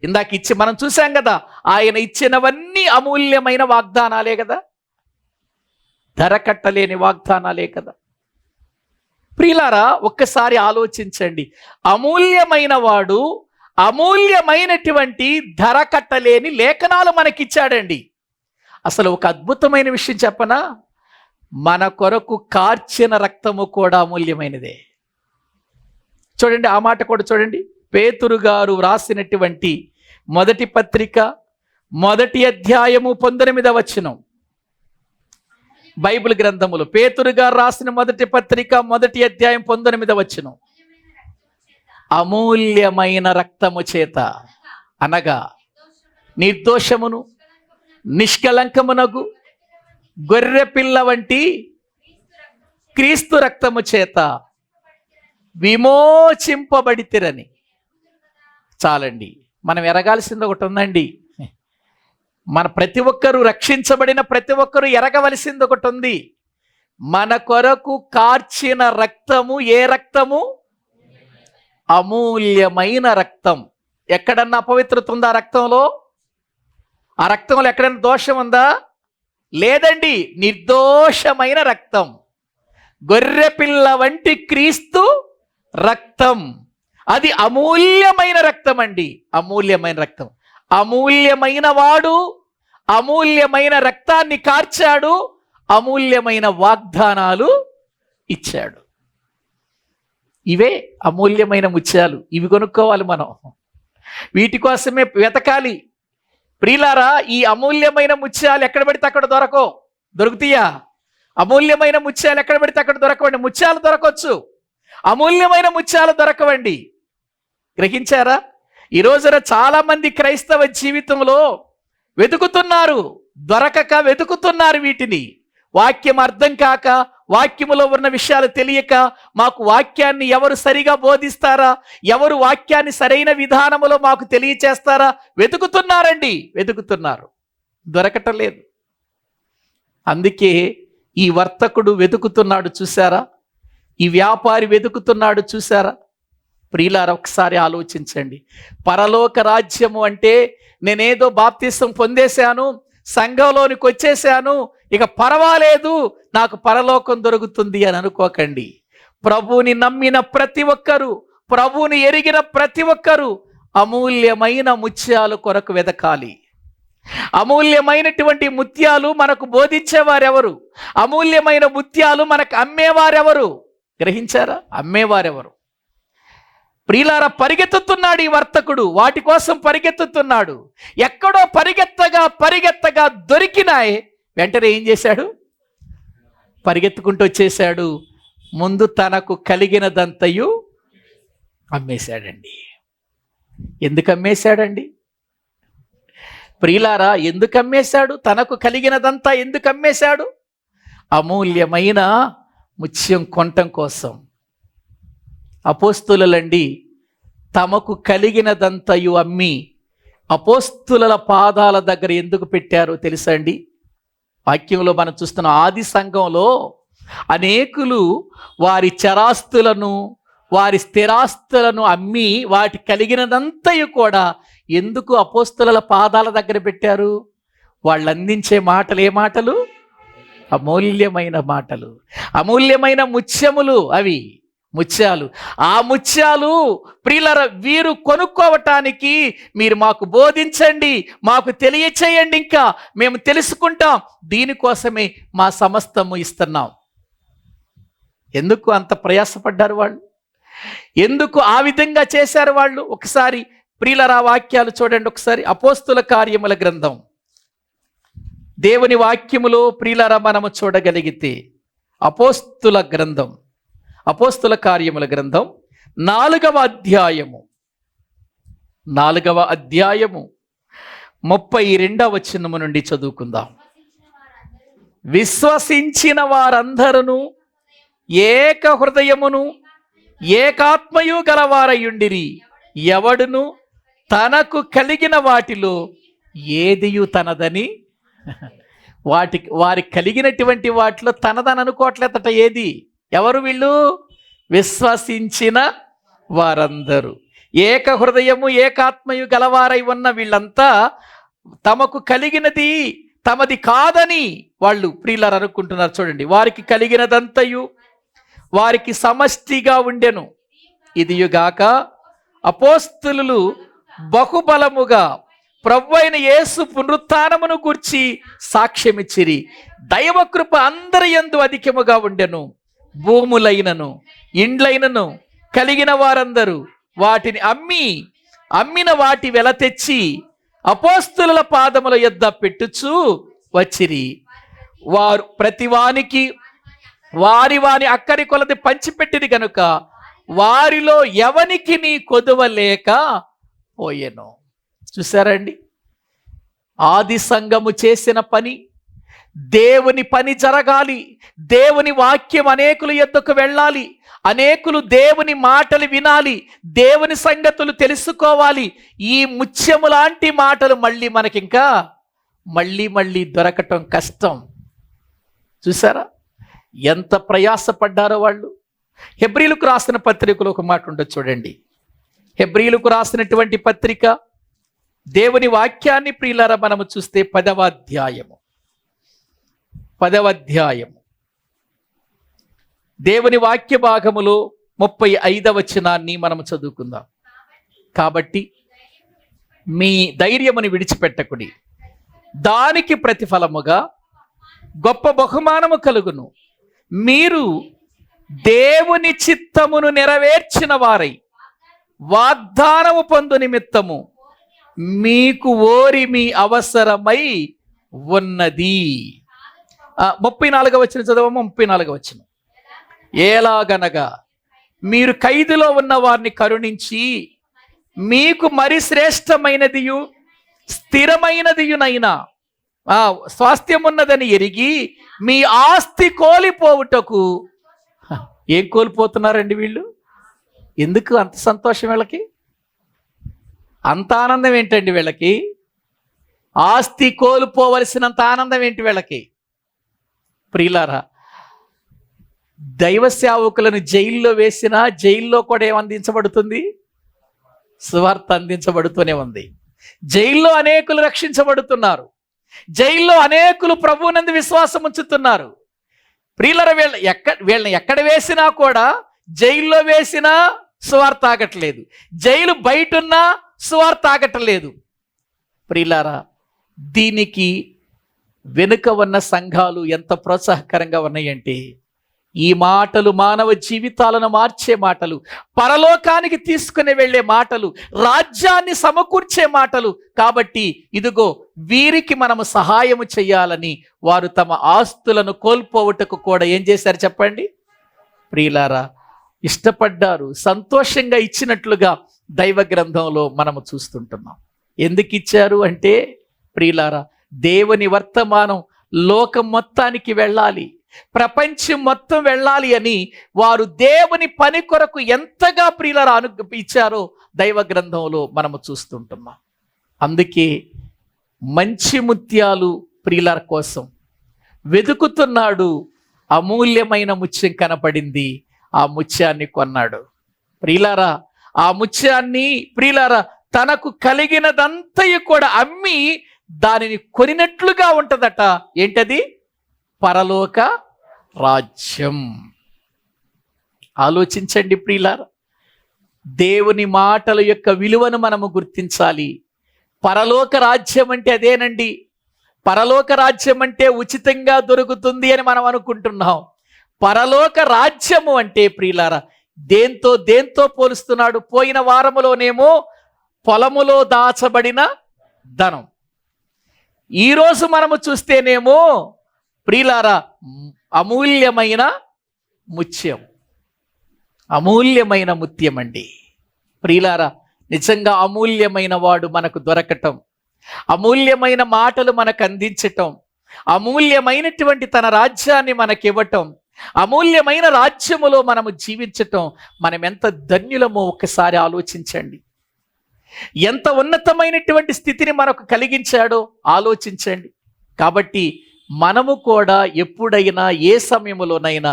ఇందాక మనం చూసాం కదా, ఆయన ఇచ్చినవన్నీ అమూల్యమైన వాగ్దానాలే కదా, ధర కట్టలేని వాగ్దానాలే కదా. ప్రియులారా, ఒక్కసారి ఆలోచించండి. అమూల్యమైన వాడు అమూల్యమైనటువంటి ధర కట్టలేని లేఖనాలు మనకిచ్చాడండి. అసలు ఒక అద్భుతమైన విషయం చెప్పనా? మన కొరకు కార్చిన రక్తము కూడా అమూల్యమైనదే. చూడండి, ఆ మాట కూడా చూడండి. పేతురు గారు రాసినటువంటి మొదటి పత్రిక 1వ అధ్యాయము 19వ వచనం. బైబిల్ గ్రంథములో పేతురు గారు రాసిన మొదటి పత్రిక 1వ అధ్యాయం 19వ వచనం. అమూల్యమైన రక్తము చేత అనగా నిర్దోషమును నిష్కలంకమునగు గొర్రె పిల్ల వంటి క్రీస్తు రక్తము చేత విమోచింపబడితిరని. చాలండి, మనం ఎరగాల్సింది ఒకటి ఉందండి. మన ప్రతి ఒక్కరూ రక్షించబడిన ప్రతి ఒక్కరూ ఎరగవలసింది ఒకటి ఉంది. మన కొరకు కార్చిన రక్తము ఏ రక్తము? అమూల్యమైన రక్తం. ఎక్కడన్నా అపవిత్రత ఉందా రక్తంలో? ఆ రక్తంలో ఎక్కడైనా దోషం ఉందా? లేదండి. నిర్దోషమైన రక్తం, గొర్రె పిల్ల వంటి క్రీస్తు రక్తం. అది అమూల్యమైన రక్తం అండి. అమూల్యమైన రక్తం. అమూల్యమైన వాడు అమూల్యమైన రక్తాన్ని కార్చాడు, అమూల్యమైన వాగ్దానాలు ఇచ్చాడు. ఇవే అమూల్యమైన ముత్యాలు. ఇవి కొనుక్కోవాలి మనం, వీటి కోసమే వెతకాలి. ప్రియులారా, ఈ అమూల్యమైన ముత్యాలు ఎక్కడ పడితే అక్కడ దొరుకుతాయా? అమూల్యమైన ముత్యాలు ఎక్కడ పడితే అక్కడ దొరకవండి. ముత్యాలు దొరకవచ్చు, అమూల్యమైన ముత్యాలు దొరకవండి. గ్రహించారా? ఈ రోజున చాలా మంది క్రైస్తవ జీవితంలో వెతుకుతున్నారు, దొరకక వెతుకుతున్నారు వీటిని. వాక్యం అర్థం కాక, వాక్యములో ఉన్న విషయాలు తెలియక, మాకు వాక్యాన్ని ఎవరు సరిగా బోధిస్తారా, ఎవరు వాక్యాన్ని సరైన విధానములో మాకు తెలియచేస్తారా వెతుకుతున్నారండి. వెతుకుతున్నారు, దొరకటం లేదు. అందుకే ఈ వర్తకుడు వెతుకుతున్నాడు. చూసారా, ఈ వ్యాపారి వెతుకుతున్నాడు, చూసారా? ప్రియులారా, ఒకసారి ఆలోచించండి. పరలోక రాజ్యము అంటే నేనేదో బాప్తిసం పొందేశాను, సంఘంలోనికి వచ్చేసాను, ఇక పర్వాలేదు, నాకు పరలోకం దొరుకుతుంది అని అనుకోకండి. ప్రభువుని నమ్మిన ప్రతి ఒక్కరూ, ప్రభువుని ఎరిగిన ప్రతి ఒక్కరూ అమూల్యమైన ముత్యాలు కొరకు వెతకాలి. అమూల్యమైనటువంటి ముత్యాలు మనకు బోధించేవారెవరు? అమూల్యమైన ముత్యాలు మనకు అమ్మేవారెవరు? గ్రహించారా? అమ్మేవారెవరు? ప్రియులారా, పరిగెత్తుతున్నాడు ఈ వర్తకుడు, వాటి కోసం పరిగెత్తుతున్నాడు. ఎక్కడో పరిగెత్తగా దొరికినాయి. వెంటనే ఏం చేశాడు? పరిగెత్తుకుంటూ వచ్చేశాడు. ముందు తనకు కలిగినదంతయు అమ్మేశాడండి. ఎందుకు అమ్మేశాడండి? ప్రియులారా, ఎందుకు అమ్మేశాడు? తనకు కలిగినదంతా ఎందుకు అమ్మేశాడు? అమూల్యమైన ముత్యం కొనటం కోసం. అపోస్తులండి తమకు కలిగినదంతయు అమ్మి అపోస్తుల పాదాల దగ్గర ఎందుకు పెట్టారో తెలుసా అండి? వాక్యంలో మనం చూస్తున్న ఆది సంఘంలో అనేకులు వారి చరాస్తులను, వారి స్థిరాస్తులను అమ్మి వాటి కలిగినదంతయు కూడా ఎందుకు అపోస్తుల పాదాల దగ్గర పెట్టారు? వాళ్ళు అందించే మాటలు ఏ మాటలు? అమూల్యమైన మాటలు, అమూల్యమైన ముత్యములు. అవి ముత్యాలు. ఆ ముత్యాలు ప్రియులార వీరు కొనుక్కోవటానికి మీరు మాకు బోధించండి, మాకు తెలియచేయండి, ఇంకా మేము తెలుసుకుంటాం, దీనికోసమే మా సమస్తము ఇస్తున్నాం. ఎందుకు అంత ప్రయాసపడ్డారు వాళ్ళు? ఎందుకు ఆ విధంగా చేశారు వాళ్ళు? ఒకసారి ప్రియులారా వాక్యాలు చూడండి. ఒకసారి అపోస్తుల కార్యముల గ్రంథం, దేవుని వాక్యములో ప్రియులారా మనము చూడగలిగితే అపోస్తుల గ్రంథం, అపోస్తుల కార్యముల గ్రంథం 4వ అధ్యాయము 32వ వచనము నుండి చదువుకుందాం. విశ్వసించిన వారందరూ ఏక హృదయమును ఏకాత్మయు గలవారయుండిరి, ఎవడును తనకు కలిగిన వాటిలో ఏదియు తనదని, వారికి కలిగినటువంటి వాటిలో తనదని అనుకోవట్లేదట. ఏది? ఎవరు వీళ్ళు? విశ్వసించిన వారందరూ ఏక హృదయము ఏకాత్మయు గలవారై ఉన్న వీళ్ళంతా తమకు కలిగినది తమది కాదని వాళ్ళు ప్రియులారు అనుకుంటున్నారు. చూడండి, వారికి కలిగినదంతయు వారికి సమష్టిగా ఉండెను. ఇదియుగాక అపోస్తలులు బహుబలముగా ప్రభువైన యేసు పునరుత్థానమును గూర్చి సాక్ష్యమిచ్చిరి. దైవకృప అందరి యందు అధికముగా ఉండెను. భూములైనను ఇండ్లైనను కలిగిన వారందరూ వాటిని అమ్మిన వాటి వెల తెచ్చి అపోస్తలుల పాదముల యొద్ద పెట్టుచూ వచ్చిరి. వారు ప్రతివానికి వారి అక్కడి కొలది పంచిపెట్టిరి గనుక వారిలో ఎవనికి నీ కొదువలేక పోయెను. చూసారండి, ఆది సంఘము చేసిన పని, దేవుని పని జరగాలి, దేవుని వాక్యం అనేకుల యొద్దకు వెళ్ళాలి, అనేకులు దేవుని మాటలు వినాలి, దేవుని సంగతులు తెలుసుకోవాలి. ఈ ముత్యము లాంటి మాటలు మనకింకా మళ్ళీ దొరకటం కష్టం. చూసారా ఎంత ప్రయాసపడ్డారో వాళ్ళు. హెబ్రీలకు రాసిన పత్రికలో ఒక మాట ఉండదు చూడండి. హెబ్రీలకు రాసినటువంటి పత్రిక దేవుని వాక్యాన్ని ప్రియులారా మనము చూస్తే 10వ అధ్యాయము దేవుని వాక్య భాగములో 35వ వచనాన్ని మనము చదువుకుందాం. కాబట్టి మీ ధైర్యముని విడిచిపెట్టకుడి, దానికి ప్రతిఫలముగా గొప్ప బహుమానము కలుగును. మీరు దేవుని చిత్తమును నెరవేర్చిన వారై వాగ్దానము పొందు నిమిత్తము మీకు ఓరిమి అవసరమై ఉన్నది. 34వ వచనం చదవము. 34వ వచనం, ఎలాగనగా మీరు ఖైదులో ఉన్న వారిని కరుణించి మీకు మరి శ్రేష్టమైనదియు స్థిరమైనదియునైనా స్వాస్థ్యమున్నదని ఎరిగి మీ ఆస్తి కోల్పోవుటకు. ఏం కోల్పోతున్నారండి వీళ్ళు? ఎందుకు అంత సంతోషం వీళ్ళకి? అంత ఆనందం ఏంటండి వీళ్ళకి? ఆస్తి కోల్పోవలసినంత ఆనందం ఏంటి వీళ్ళకి? ప్రియులారా, దైవ సేవకులను జైల్లో వేసినా జైల్లో కూడా ఏమందించబడుతుంది? సువార్త అందించబడుతూనే ఉంది. జైల్లో అనేకులు రక్షించబడుతున్నారు. జైల్లో అనేకులు ప్రభువునందు విశ్వాసం ఉంచుతున్నారు. ప్రియులరా, వీళ్ళని ఎక్కడ వేసినా కూడా, జైల్లో వేసినా సువార్త ఆగట్లేదు, జైలు బయటున్నా సువార్త ఆగట్లేదు. ప్రియులారా, దీనికి వెనుక ఉన్న సంఘాలు ఎంత ప్రోత్సాహకరంగా ఉన్నాయంటే, ఈ మాటలు మానవ జీవితాలను మార్చే మాటలు, పరలోకానికి తీసుకుని వెళ్ళే మాటలు, రాజ్యాన్ని సమకూర్చే మాటలు. కాబట్టి ఇదిగో వీరికి మనము సహాయము చేయాలని వారు తమ ఆస్తులను కోల్పోవటకు కూడా ఏం చేశారు చెప్పండి? ప్రియులారా, ఇష్టపడ్డారు, సంతోషంగా ఇచ్చినట్లుగా దైవ గ్రంథంలో మనము చూస్తుంటున్నాం. ఎందుకు ఇచ్చారు అంటే, ప్రియులారా, దేవుని వర్తమానం లోకం మొత్తానికి వెళ్ళాలి, ప్రపంచం మొత్తం వెళ్ళాలి అని వారు దేవుని పని కొరకు ఎంతగా ప్రియులారా ఇచ్చారో దైవ గ్రంథంలో మనము చూస్తుంటున్నాం. అందుకే మంచి ముత్యాలు ప్రియులార కోసం వెతుకుతున్నాడు. అమూల్యమైన ముత్యం కనపడింది, ఆ ముత్యాన్ని కొన్నాడు. ప్రియులారా, ఆ ముత్యాన్ని ప్రియులారా తనకు కలిగినదంతయు కూడా అమ్మి దానిని కొనినట్లుగా ఉంటదట. ఏంటది? పరలోక రాజ్యం. ఆలోచించండి ప్రియులారా, దేవుని మాటల యొక్క విలువను మనము గుర్తించాలి. పరలోక రాజ్యం అంటే అదేనండి. పరలోక రాజ్యం అంటే ఉచితంగా దొరుకుతుంది అని మనం అనుకుంటున్నాం. పరలోక రాజ్యము అంటే ప్రియులారా దేంతో పోలుస్తున్నాడు? పోయిన వారములోనేమో పొలములో దాచబడిన ధనం, ఈరోజు మనము చూస్తేనేమో ప్రియులారా అమూల్యమైన ముత్యం, అమూల్యమైన ముత్యం అండి. ప్రియులారా, నిజంగా అమూల్యమైన వాడు మనకు దొరకటం, అమూల్యమైన మాటలు మనకు అందించటం, అమూల్యమైనటువంటి తన రాజ్యాన్ని మనకివ్వటం, అమూల్యమైన రాజ్యములో మనము జీవించటం, మనం ఎంత ధన్యులమో ఒక్కసారి ఆలోచించండి. ఎంత ఉన్నతమైనటువంటి స్థితిని మనకు కలిగించాడో ఆలోచించండి. కాబట్టి మనము కూడా ఎప్పుడైనా ఏ సమయంలోనైనా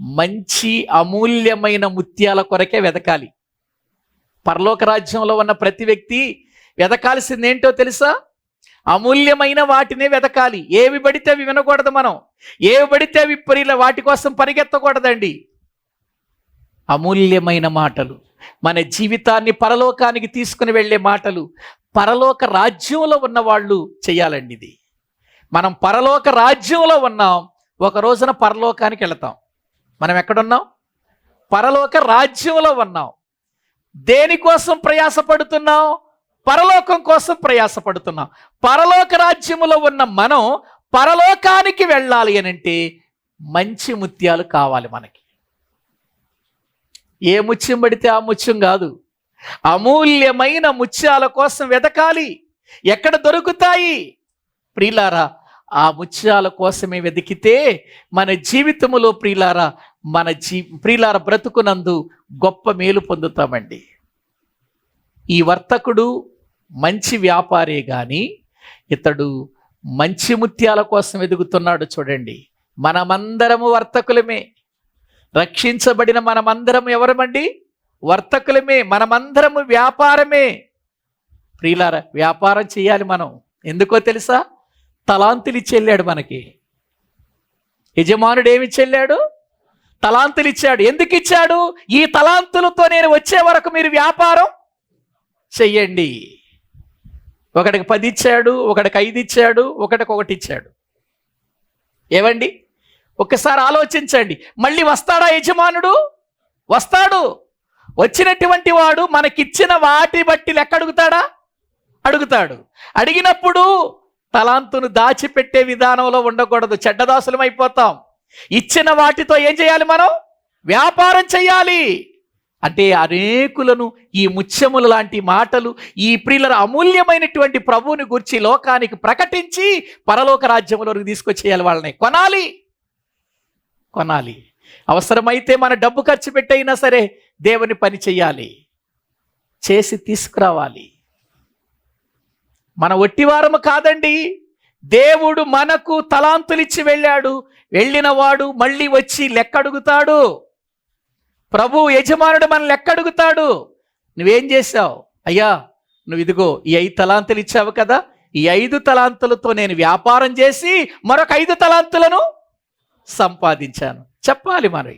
మంచి అమూల్యమైన ముత్యాల కొరకే వెతకాలి. పరలోక రాజ్యంలో ఉన్న ప్రతి వ్యక్తి వెతకాల్సింది ఏంటో తెలుసా? అమూల్యమైన వాటినే వెతకాలి. ఏవి పడితే అవి వినకూడదు. మనం ఏవి పడితే అవి వాటి కోసం పరిగెత్తకూడదండి. అమూల్యమైన మాటలు, మన జీవితాన్ని పరలోకానికి తీసుకుని వెళ్ళే మాటలు పరలోక రాజ్యంలో ఉన్న వాళ్ళు చేయాలండి. ఇది మనం పరలోక రాజ్యంలో ఉన్నాం, ఒక రోజున పరలోకానికి వెళతాం. మనం ఎక్కడున్నాం? పరలోక రాజ్యంలో ఉన్నాం. దేనికోసం ప్రయాసపడుతున్నాం? పరలోకం కోసం ప్రయాసపడుతున్నాం. పరలోక రాజ్యములో ఉన్న మనం పరలోకానికి వెళ్ళాలి అని అంటే మంచి ముత్యాలు కావాలి మనకి. ఏ ముత్యం పడితే ఆ ముత్యం కాదు, అమూల్యమైన ముత్యాల కోసం వెతకాలి. ఎక్కడ దొరుకుతాయి? ప్రియులారా, ఆ ముత్యాల కోసమే వెతికితే మన జీవితములో ప్రియులారా ప్రియులార బ్రతుకునందు గొప్ప మేలు పొందుతామండి. ఈ వర్తకుడు మంచి వ్యాపారే గాని ఇతడు మంచి ముత్యాల కోసం వెతుకుతున్నాడు. చూడండి, మనమందరము వర్తకులమే. రక్షించబడిన మనమందరం ఎవరమండి? వర్తకులమే. మనమందరము వ్యాపారమే. ప్రియులార, వ్యాపారం చేయాలి మనం. ఎందుకో తెలుసా? తలాంతులు ఇచ్చి వెళ్ళాడు మనకి. యజమానుడు ఏమి చెల్లాడు? తలాంతులు ఇచ్చాడు. ఎందుకు ఇచ్చాడు? ఈ తలాంతులతో నేను వచ్చే వరకు మీరు వ్యాపారం చెయ్యండి. ఒకడికి 10 ఇచ్చాడు, ఒకడికి 5 ఇచ్చాడు, ఒకటికి 1 ఇచ్చాడు. ఏవండి, ఒక్కసారి ఆలోచించండి. మళ్ళీ వస్తాడా యజమానుడు? వస్తాడు. వచ్చినటువంటి వాడు మనకిచ్చిన వాటి బట్టి లెక్క అడుగుతాడా? అడుగుతాడు. అడిగినప్పుడు తలాంతును దాచిపెట్టే విధానంలో ఉండకూడదు. చెడ్డదాసులం అయిపోతాం. ఇచ్చిన వాటితో ఏం చేయాలి? మనం వ్యాపారం చేయాలి. అంటే అనేకులను ఈ ముత్యముల లాంటి మాటలు, ఈ ప్రియుల అమూల్యమైనటువంటి ప్రభువుని గురించి లోకానికి ప్రకటించి పరలోక రాజ్యంలోకి తీసుకొచ్చేయాలి. వాళ్ళని కొనాలి. అవసరమైతే మన డబ్బు ఖర్చు పెట్టైనా సరే దేవుని పని చెయ్యాలి, చేసి తీసుకురావాలి. మన ఒట్టివారము కాదండి. దేవుడు మనకు తలాంతులిచ్చి వెళ్ళాడు. వెళ్ళిన వాడు మళ్ళీ వచ్చి లెక్క అడుగుతాడు. ప్రభు యజమానుడు మన లెక్క అడుగుతాడు. నువ్వేం చేశావు? అయ్యా, నువ్వు ఇదిగో ఈ 5 తలాంతులు ఇచ్చావు కదా, ఈ 5 తలాంతులతో నేను వ్యాపారం చేసి మరొక 5 తలాంతులను సంపాదించాను చెప్పాలి. మరి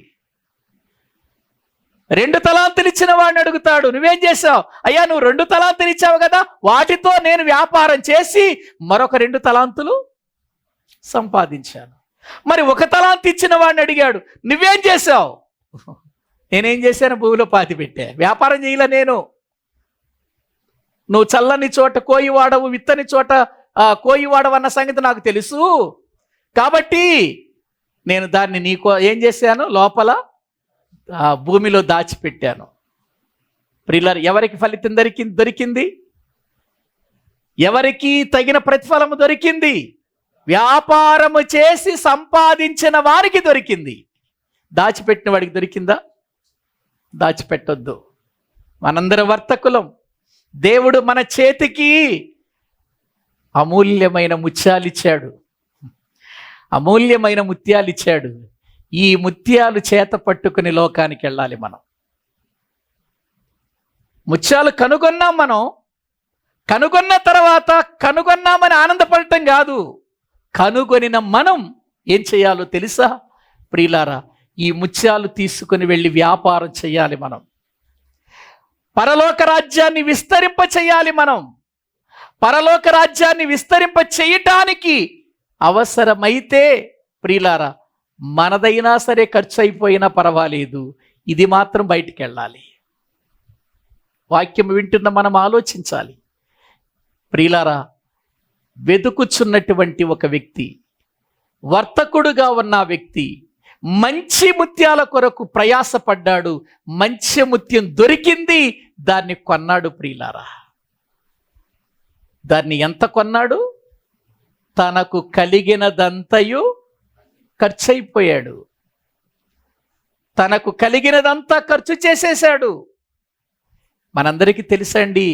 2 తలాంతులు ఇచ్చిన వాడిని అడుగుతాడు, నువ్వేం చేశావు? అయ్యా, నువ్వు 2 తలాంతులు ఇచ్చావు కదా, వాటితో నేను వ్యాపారం చేసి మరొక 2 తలాంతులు సంపాదించాను. మరి 1 తలాంతు ఇచ్చిన వాడిని అడిగాడు, నువ్వేం చేశావు? నేనేం చేశాను? భూమిలో పాతి పెట్టా, వ్యాపారం చేయలే నేను. నువ్వు చల్లని చోట కోయి వాడవు, విత్తని చోట కోయి వాడవు అన్న సంగతి నాకు తెలుసు. కాబట్టి నేను దాన్ని ఏం చేశాను? లోపల భూమిలో దాచిపెట్టాను. ప్రియులారా, ఎవరికి ఫలితం దొరికింది? ఎవరికి తగిన ప్రతిఫలము దొరికింది? వ్యాపారము చేసి సంపాదించిన వారికి దొరికింది. దాచిపెట్టిన వాడికి దొరికిందా? దాచిపెట్టొద్దు. మనందరం వర్తకులం. దేవుడు మన చేతికి అమూల్యమైన ముత్యాలిచ్చాడు. అమూల్యమైన ముత్యాలిచ్చాడు. ఈ ముత్యాలు చేత పట్టుకుని లోకానికి వెళ్ళాలి. మనం ముత్యాలు కనుగొన్నాం. మనం కనుగొన్న తర్వాత కనుగొన్నామని ఆనందపడటం కాదు, కనుగొనిన మనం ఏం చేయాలో తెలుసా ప్రియులారా? ఈ ముత్యాలు తీసుకుని వెళ్ళి వ్యాపారం చేయాలి. మనం పరలోక రాజ్యాన్ని విస్తరింప చేయాలి. మనం పరలోక రాజ్యాన్ని విస్తరింప చేయటానికి అవసరమైతే ప్రియులారా, మనదైనా సరే ఖర్చు అయిపోయినా పర్వాలేదు, ఇది మాత్రం బయటికి వెళ్ళాలి. వాక్యం వింటున్న మనం ఆలోచించాలి. ప్రియులారా, వెతుకుచున్నటువంటి ఒక వ్యక్తి, వర్తకుడుగా ఉన్న వ్యక్తి మంచి ముత్యాల కొరకు ప్రయాసపడ్డాడు. మంచి ముత్యం దొరికింది, దాన్ని కొన్నాడు. ప్రియులారా, దాన్ని ఎంత కొన్నాడు? తనకు కలిగినదంతయు ఖర్చు అయిపోయాడు. తనకు కలిగినదంతా ఖర్చు చేసేశాడు. మనందరికీ తెలుసండి,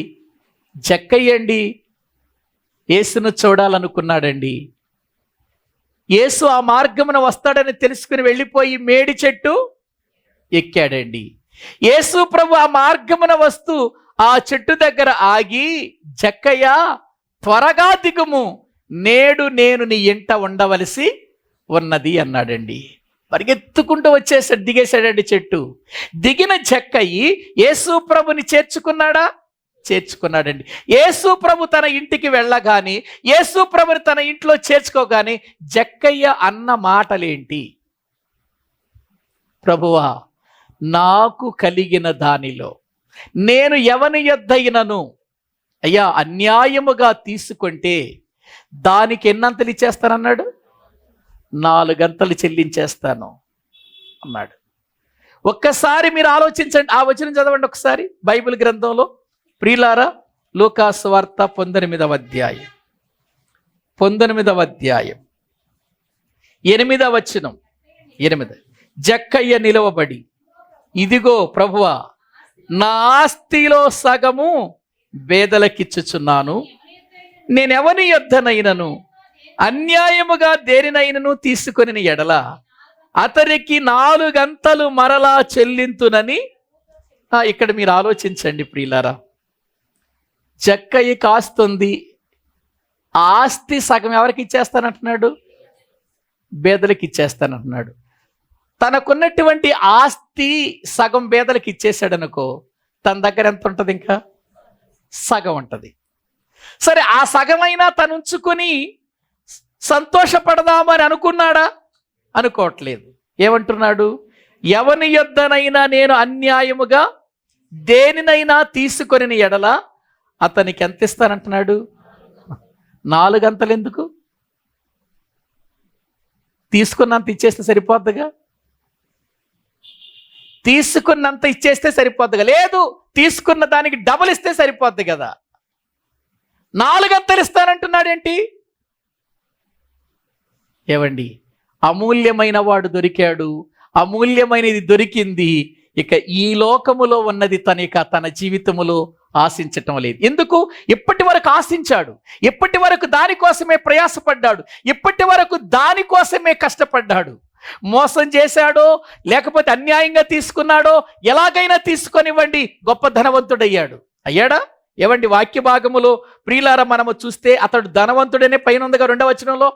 జక్కయ్యండి యేసును చూడాలనుకున్నాడండి. యేసు ఆ మార్గమున వస్తాడని తెలుసుకుని వెళ్ళిపోయి మేడి చెట్టు ఎక్కాడండి. యేసు ప్రభు ఆ మార్గమున వస్తూ ఆ చెట్టు దగ్గర ఆగి, జక్కయ్య త్వరగా దిగుము, నేడు నేను నీ ఇంట ఉండవలసి ఉన్నది అన్నాడండి. పరిగెత్తుకుంటూ దిగేశాడండి చెట్టు. దిగిన జక్కయ్య యేసు ప్రభుని చేర్చుకున్నాడా? చేర్చుకున్నాడండి. యేసు ప్రభు తన ఇంటికి వెళ్ళగాని, యేసు ప్రభుని తన ఇంట్లో చేర్చుకోగాని జక్కయ్య అన్న మాటలేంటి? ప్రభువా, నాకు కలిగిన దానిలో నేను ఎవని యొద్దైనను అయ్యా అన్యాయముగా తీసుకుంటే దానికి ఎన్నంతలు ఇచ్చేస్తానన్నాడు? 4 అంతలు చెల్లించేస్తాను అన్నాడు. ఒక్కసారి మీరు ఆలోచించండి. ఆ వచనం చదవండి ఒకసారి బైబిల్ గ్రంథంలో. ప్రియులారా, లూకాసు వార్త 19వ అధ్యాయం 8వ వచనం. 8 జక్కయ్య నిలవబడి, ఇదిగో ప్రభువా, నా ఆస్తిలో సగము బేదలకిచ్చుచున్నాను. నేనెవని యొద్దనైనను అన్యాయముగా దేనినైనను తీసుకొని ఎడల అతనికి 4 అంతలు మరలా చెల్లింతునని. ఇక్కడ మీరు ఆలోచించండి ప్రియులారా, జక్కయ్య కాస్తుంది. ఆస్తి సగం ఎవరికి ఇచ్చేస్తానంటున్నాడు? బేదలకు ఇచ్చేస్తానంటున్నాడు. తనకున్నటువంటి ఆస్తి సగం బేదలకు ఇచ్చేసాడనుకో, తన దగ్గర ఎంత ఉంటుంది? ఇంకా సగం ఉంటుంది. సరే, ఆ సగమైనా తను ఉంచుకొని సంతోషపడదామని అనుకున్నాడా? అనుకోవట్లేదు. ఏమంటున్నాడు? ఎవని యొద్దనైనా నేను అన్యాయముగా దేనినైనా తీసుకొని ఎడల అతనికి ఎంత ఇస్తానంటున్నాడు? 4 అంతలు ఎందుకు? తీసుకున్నంత ఇచ్చేస్తే సరిపోద్దిగా. తీసుకున్నంత ఇచ్చేస్తే సరిపోద్దిగా. లేదు, తీసుకున్న దానికి డబుల్ ఇస్తే సరిపోద్ది కదా. 4 అంతలు ఇస్తానంటున్నాడేంటి? ఏవండి, అమూల్యమైన వాడు దొరికాడు, అమూల్యమైనది దొరికింది. ఇక ఈ లోకములో ఉన్నది తన జీవితములో ఆశించటం లేదు. ఎందుకు? ఇప్పటి వరకు ఆశించాడు, ఇప్పటి వరకు దానికోసమే ప్రయాసపడ్డాడు, ఇప్పటి వరకు దానికోసమే కష్టపడ్డాడు. మోసం చేశాడో లేకపోతే అన్యాయంగా తీసుకున్నాడో ఎలాగైనా తీసుకొనివ్వండి, గొప్ప ధనవంతుడయ్యాడు. అయ్యాడా? ఏవండి, వాక్య భాగములో ప్రియులారా మనము చూస్తే అతడు ధనవంతుడనే పైన ఉందిగా, 2వ వచనంలో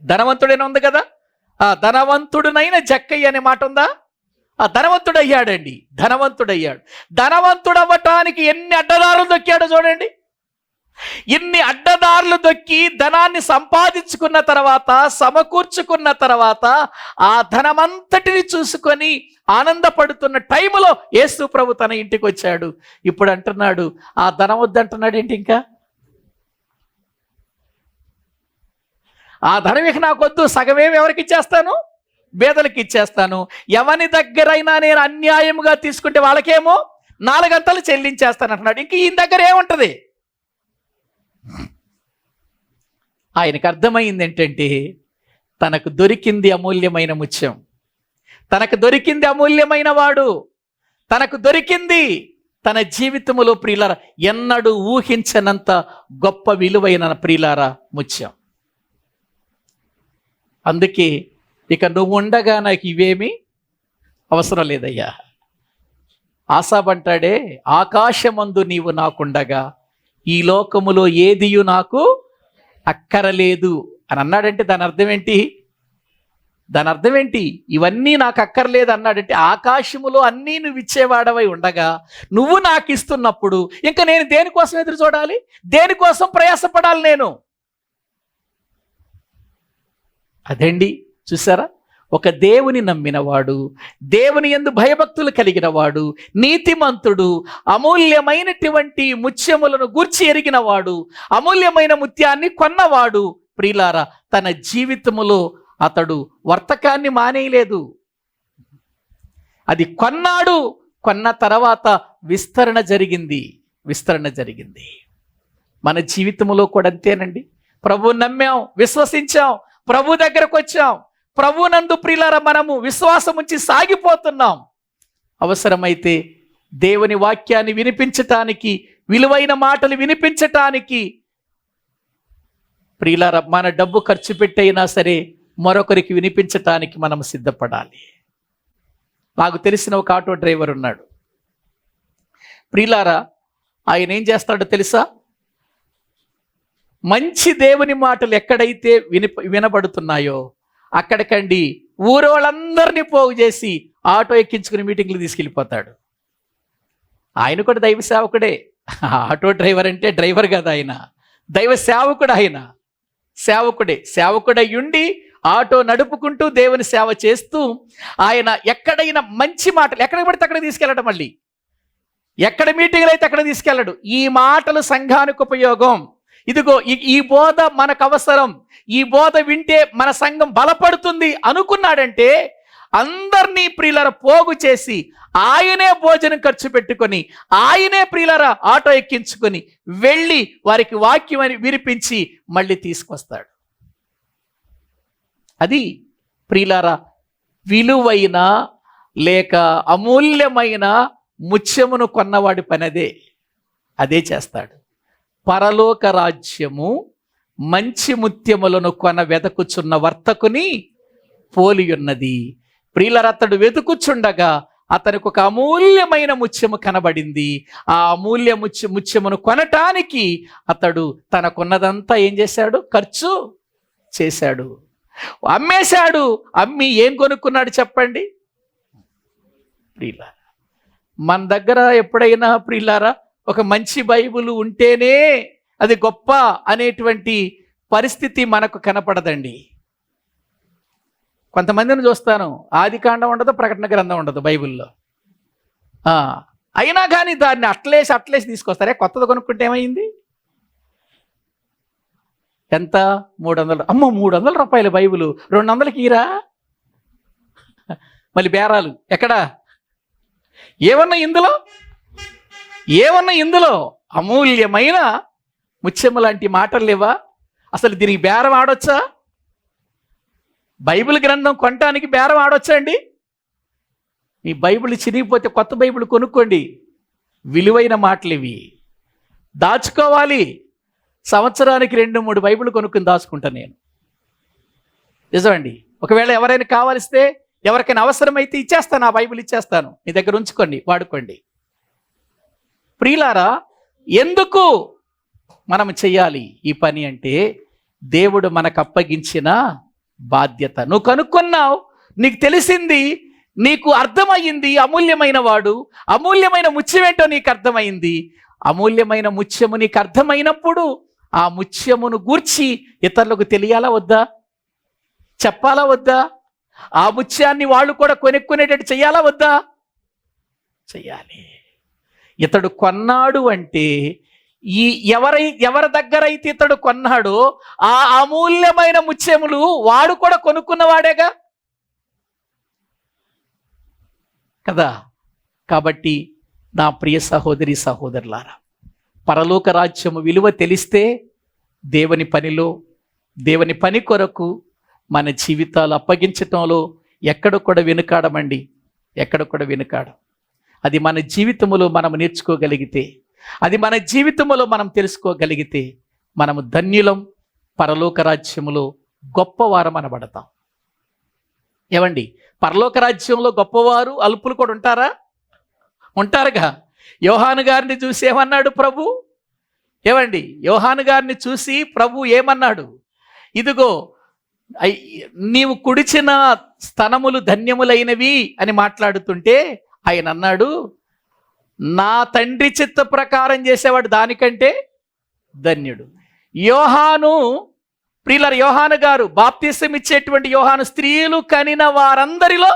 ధనవంతుడైన ఉంది కదా. ఆ ధనవంతుడునైన జక్కయ్య అనే మాట ఉందా? ఆ ధనవంతుడయ్యాడండి, ధనవంతుడయ్యాడు. ధనవంతుడవ్వటానికి ఎన్ని అడ్డదారులు దొక్కాడో చూడండి. ఇన్ని అడ్డదారులు దొక్కి ధనాన్ని సంపాదించుకున్న తర్వాత, సమకూర్చుకున్న తర్వాత, ఆ ధనమంతటిని చూసుకొని ఆనందపడుతున్న టైములో యేసు ప్రభు తన ఇంటికి వచ్చాడు. ఇప్పుడు అంటున్నాడు, ఆ ధనం వద్దంటున్నాడు ఏంటి? ఇంకా ఆ ధనం ఇక నాకొద్దు, సగమేమి ఎవరికి ఇచ్చేస్తాను? పేదలకు ఇచ్చేస్తాను. ఎవరి దగ్గరైనా నేను అన్యాయముగా తీసుకుంటే వాళ్ళకేమో 4 గంటలు చెల్లించేస్తాను అంటున్నాడు. ఇంక ఈయన దగ్గర ఏముంటది? ఆయనకు అర్థమైంది ఏంటంటే, తనకు దొరికింది అమూల్యమైన ముత్యం, తనకు దొరికింది అమూల్యమైన వాడు, తనకు దొరికింది తన జీవితంలో ప్రియులారా ఎన్నడూ ఊహించనంత గొప్ప విలువైన ప్రియులారా ముత్యం. అందుకే ఇక నువ్వు ఉండగా నాకు ఇవేమీ అవసరం లేదయ్యా. ఆసాబంటాడే, ఆకాశమందు నీవు నాకుండగా ఈ లోకములో ఏదియు నాకు అక్కరలేదు అని అన్నాడంటే దాని అర్థం ఏంటి? దాని అర్థం ఏంటి? ఇవన్నీ నాకు అక్కర్లేదు అన్నాడంటే ఆకాశములో అన్నీ నువ్వు ఇచ్చేవాడవై ఉండగా నువ్వు నాకు ఇస్తున్నప్పుడు ఇంకా నేను దేనికోసం ఎదురు చూడాలి? దేనికోసం ప్రయాసపడాలి నేను? అదండి, చూసారా? ఒక దేవుని నమ్మినవాడు, దేవుని యందు భయభక్తులు కలిగిన వాడు, నీతిమంతుడు, అమూల్యమైనటువంటి ముత్యములను గూర్చి ఎరిగినవాడు, అమూల్యమైన ముత్యాన్ని కొన్నవాడు ప్రియులారా తన జీవితములో అతడు వర్తకాన్ని మానేయలేదు. అది కొన్నాడు, కొన్న తర్వాత విస్తరణ జరిగింది, విస్తరణ జరిగింది. మన జీవితంలో కూడా అంతేనండి. ప్రభువు నమ్మాం, విశ్వసించాం, ప్రభు దగ్గరకు వచ్చాం, ప్రభునందు ప్రియులారా మనము విశ్వాసం ఉంచి సాగిపోతున్నాం. అవసరమైతే దేవుని వాక్యాన్ని వినిపించటానికి, విలువైన మాటలు వినిపించటానికి ప్రియులారా మన డబ్బు ఖర్చు పెట్టైనా సరే మరొకరికి వినిపించటానికి మనం సిద్ధపడాలి. నాకు తెలిసిన ఒక ఆటో డ్రైవర్ ఉన్నాడు ప్రియులారా. ఆయన ఏం చేస్తాడో తెలుసా? మంచి దేవుని మాటలు ఎక్కడైతే వినబడుతున్నాయో అక్కడికండి ఊరు వాళ్ళందరినీ పోగు చేసి ఆటో ఎక్కించుకుని మీటింగ్లు తీసుకెళ్ళిపోతాడు. ఆయన కూడా దైవ సేవకుడే. ఆటో డ్రైవర్ అంటే డ్రైవర్ కదా, ఆయన దైవ సేవకుడు. ఆయన సేవకుడై ఉండి ఆటో నడుపుకుంటూ దేవుని సేవ చేస్తూ ఆయన ఎక్కడైనా మంచి మాటలు ఎక్కడికి పడితే అక్కడ తీసుకెళ్ళడం, మళ్ళీ ఎక్కడ మీటింగ్లు అయితే అక్కడ తీసుకెళ్ళడు. ఈ మాటలు సంఘానికి ఉపయోగం, ఇదిగో ఈ బోధ మనకు అవసరం, ఈ బోధ వింటే మన సంఘం బలపడుతుంది అనుకున్నాడంటే అందరినీ ప్రియులర పోగు చేసి ఆయనే భోజనం ఖర్చు పెట్టుకొని ఆయనే ప్రియులర ఆటో ఎక్కించుకొని వెళ్ళి వారికి వాక్యం అని వినిపించి మళ్ళీ తీసుకొస్తాడు. అది ప్రియులర విలువైన లేక అమూల్యమైన ముత్యమును కొన్నవాడి పని అదే చేస్తాడు. పరలోక రాజ్యము మంచి ముత్యములను కొన వెదకుచున్న వర్తకుని పోలి ఉన్నది. ప్రియులరా అతడు వెతుకుచుండగా అతనికి ఒక అమూల్యమైన ముత్యము కనబడింది. ఆ అమూల్య ముత్యమును కొనటానికి అతడు తనకున్నదంతా ఏం చేశాడు? ఖర్చు చేశాడు, అమ్మేశాడు. అమ్మి ఏం కొనుక్కున్నాడు చెప్పండి? ప్రియులారా మన దగ్గర ఎప్పుడైనా ప్రియులారా ఒక మంచి బైబిల్ ఉంటేనే అది గొప్ప అనేటువంటి పరిస్థితి మనకు కనపడదండి. కొంతమందిని చూస్తాను, ఆదికాండం ఉండదు, ప్రకటన గ్రంథం ఉండదు బైబిల్లో. అయినా కానీ దాన్ని అట్లేసి తీసుకొస్తారే. కొత్తది కొనుక్కుంటే ఏమైంది? ఎంత? 300. అమ్మో, 300 రూపాయలు బైబిల్, 200కి ఇరా. మళ్ళీ బేరాలు ఎక్కడా? ఏమన్నా ఇందులో అమూల్యమైన ముత్యము లాంటి మాటలు లేవా? అసలు దీనికి బేరం ఆడొచ్చా? బైబిల్ గ్రంథం కొనటానికి బేరం ఆడొచ్చా అండి? మీ బైబిల్ చిరిగిపోతే కొత్త బైబిల్ కొనుక్కోండి, విలువైన మాటలు ఇవి. దాచుకోవాలి. సంవత్సరానికి 2-3 బైబిల్ కొనుక్కుని దాచుకుంటాను నేను. నిజమండి. ఒకవేళ ఎవరైనా కావాలిస్తే, ఎవరికైనా అవసరమైతే ఇచ్చేస్తాను, ఆ బైబిల్ ఇచ్చేస్తాను, మీ దగ్గర ఉంచుకోండి, వాడుకోండి. ప్రియులారా, ఎందుకు మనం చెయ్యాలి ఈ పని అంటే, దేవుడు మనకు అప్పగించిన బాధ్యత. నువ్వు కనుక్కున్నావు, నీకు తెలిసింది, నీకు అర్థమయ్యింది. అమూల్యమైన వాడు, అమూల్యమైన ముత్యమేంటో నీకు అర్థమైంది. అమూల్యమైన ముత్యము నీకు అర్థమైనప్పుడు ఆ ముత్యమును గూర్చి ఇతరులకు తెలియాలా వద్దా? చెప్పాలా వద్దా? ఆ ముత్యాన్ని వాళ్ళు కూడా కొనుక్కునేటట్టు చెయ్యాలా వద్దా? చెయ్యాలి. ఇతడు కొన్నాడు అంటే, ఈ ఎవరి దగ్గర అయితే ఇతడు కొన్నాడో ఆ అమూల్యమైన ముత్యములు వాడు కూడా కొనుక్కున్నవాడేగా కదా. కాబట్టి నా ప్రియ సహోదరి సహోదరులారా, పరలోక రాజ్యము విలువ తెలిస్తే దేవుని పనిలో, దేవుని పని కొరకు మన జీవితాలు అప్పగించటంలో ఎక్కడ కూడా వెనుకాడమండి. ఎక్కడ కూడా వెనుకాడం. అది మన జీవితంలో మనం నేర్చుకోగలిగితే, అది మన జీవితంలో మనం తెలుసుకోగలిగితే మనము ధన్యులం, పరలోక రాజ్యములో గొప్పవారం అనబడతాం. ఏమండి, పరలోక రాజ్యంలో గొప్పవారు అల్పులు కూడా ఉంటారా? ఉంటారుగా. యోహాను గారిని చూసి ఏమన్నాడు ప్రభు? ఏమండి, యోహాను గారిని చూసి ప్రభు ఏమన్నాడు? ఇదిగో నీవు కుడిచిన స్తనములు ధన్యములైనవి అని మాట్లాడుతుంటే ఆయన అన్నాడు, నా తండ్రి చిత్త ప్రకారం చేసేవాడు దానికంటే ధన్యుడు. యోహాను, ప్రియులారా, యోహాను గారు బాప్తిసం ఇచ్చేటువంటి యోహాను స్త్రీలు కనిన వారందరిలో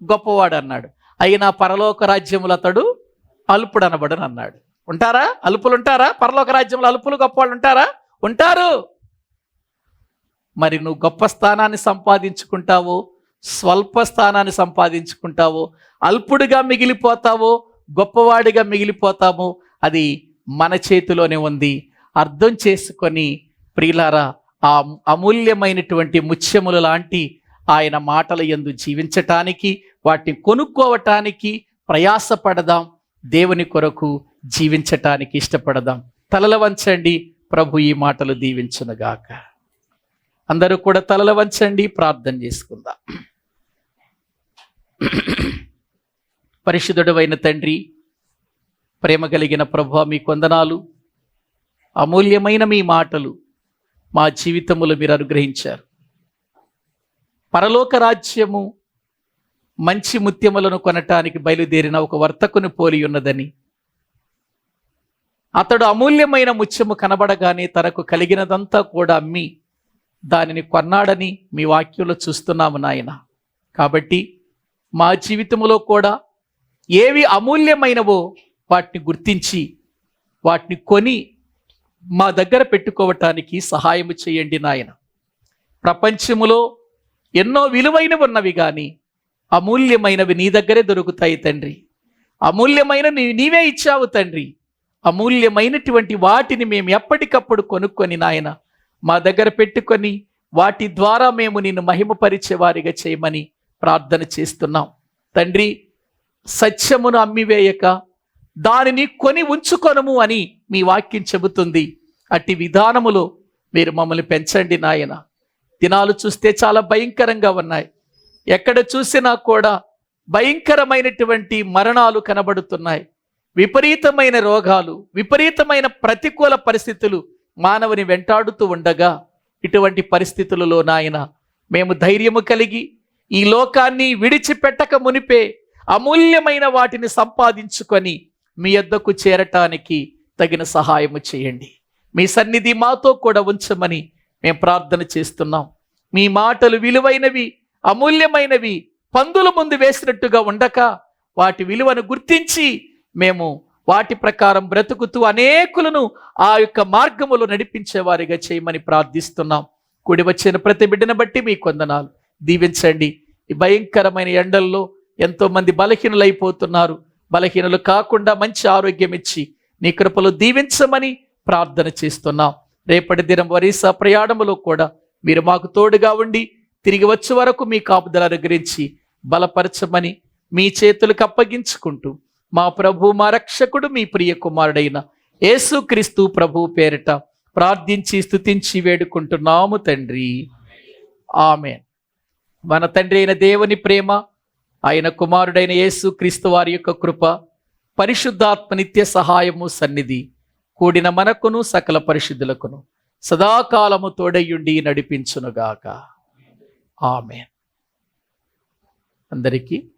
గొప్పవాడు అన్నాడు. అయినా పరలోక రాజ్యములు అతడు అల్పుడు అనబడను అన్నాడు. ఉంటారా? అల్పులు ఉంటారా? పరలోక రాజ్యంలో అల్పులు గొప్పవాళ్ళు ఉంటారా? ఉంటారు. మరి నువ్వు గొప్ప స్థానాన్ని సంపాదించుకుంటావో, స్వల్ప స్థానాన్ని సంపాదించుకుంటావో, అల్పుడిగా మిగిలిపోతావో, గొప్పవాడిగా మిగిలిపోతామో, అది మన చేతిలోనే ఉంది. అర్థం చేసుకొని ప్రియులారా, ఆ అమూల్యమైనటువంటి ముత్యములు లాంటి ఆయన మాటల యందు జీవించటానికి, వాటిని కొనుక్కోవటానికి ప్రయాసపడదాం. దేవుని కొరకు జీవించటానికి ఇష్టపడదాం. తలల వంచండి. ప్రభు ఈ మాటలు దీవించునుగాక. అందరూ కూడా తలల వంచండి, ప్రార్థన చేసుకుందాం. పరిశుద్ధుడైన తండ్రి, ప్రేమ కలిగిన ప్రభువా, మీ వందనాలు. అమూల్యమైన మీ మాటలు మా జీవితములో మీరు అనుగ్రహించారు. పరలోక రాజ్యము మంచి ముత్యములను కొనటానికి బయలుదేరిన ఒక వర్తకుని పోలి ఉన్నదని, అతడు అమూల్యమైన ముత్యము కనబడగానే తనకు కలిగినదంతా కూడా అమ్మి దానిని కొన్నాడని మీ వాక్యంలో చూస్తున్నాము నాయన. కాబట్టి మా జీవితంలో కూడా ఏవి అమూల్యమైనవో వాటిని గుర్తించి, వాటిని కొని మా దగ్గర పెట్టుకోవటానికి సహాయము చేయండి నాయన. ప్రపంచములో ఎన్నో విలువైనవి ఉన్నవి, కానీ అమూల్యమైనవి నీ దగ్గరే దొరుకుతాయి తండ్రి. అమూల్యమైన నీవే ఇచ్చావు తండ్రి. అమూల్యమైనటువంటి వాటిని మేము ఎప్పటికప్పుడు కొనుక్కొని నాయన మా దగ్గర పెట్టుకొని, వాటి ద్వారా మేము నిన్ను మహిమపరిచే వారిగా చేయమని ప్రార్థన చేస్తున్నాం తండ్రి. సత్యమును అమ్మివేయక దానిని కొని ఉంచుకొనము అని మీ వాక్యం చెబుతుంది. అట్టి విధానములో మీరు మమ్మల్ని పెంచండి నాయన. దినాలు చూస్తే చాలా భయంకరంగా ఉన్నాయి. ఎక్కడ చూసినా కూడా భయంకరమైనటువంటి మరణాలు కనబడుతున్నాయి. విపరీతమైన రోగాలు, విపరీతమైన ప్రతికూల పరిస్థితులు మానవుని వెంటాడుతూ ఉండగా, ఇటువంటి పరిస్థితులలో నాయన మేము ధైర్యము కలిగి ఈ లోకాన్ని విడిచిపెట్టక మునిపే అమూల్యమైన వాటిని సంపాదించుకొని మీ యొద్దకు చేరటానికి తగిన సహాయము చేయండి. మీ సన్నిధి మాతో కూడా ఉంచమని మేము ప్రార్థన చేస్తున్నాం. మీ మాటలు విలువైనవి, అమూల్యమైనవి, పందుల ముందు వేసినట్టుగా ఉండక వాటి విలువను గుర్తించి మేము వాటి ప్రకారం బ్రతుకుతూ అనేకులను ఆ యొక్క మార్గములో నడిపించేవారిగా చేయమని ప్రార్థిస్తున్నాం. కూడి వచ్చిన ప్రతి బిడ్డను బట్టి మీ వందనాలు. దీవించండి. ఈ భయంకరమైన ఎండల్లో ఎంతో మంది బలహీనులైపోతున్నారు. బలహీనులు కాకుండా మంచి ఆరోగ్యం ఇచ్చి నీ కృపలో దీవించమని ప్రార్థన చేస్తున్నాం. రేపటి దినం ఒరిస్సా ప్రయాణములో కూడా మీరు మాకు తోడుగా ఉండి తిరిగి వచ్చే వరకు మీ కాపుదల అనుగ్రహించి బలపరచమని మీ చేతులకు అప్పగించుకుంటూ మా ప్రభు మా రక్షకుడు మీ ప్రియ కుమారుడైన యేసుక్రీస్తు ప్రభు పేరిట ప్రార్థించి స్తుతించి వేడుకుంటున్నాము తండ్రి. ఆమేన్. మన తండ్రి అయిన దేవుని ప్రేమ, ఆయన కుమారుడైన యేసుక్రీస్తు వారి యొక్క కృప, పరిశుద్ధాత్మ నిత్య సహాయము సన్నిధి కూడిన మనకును సకల పరిశుద్ధులకును సదాకాలము తోడయుండి నడిపించునుగాక. ఆమేన్. అందరికీ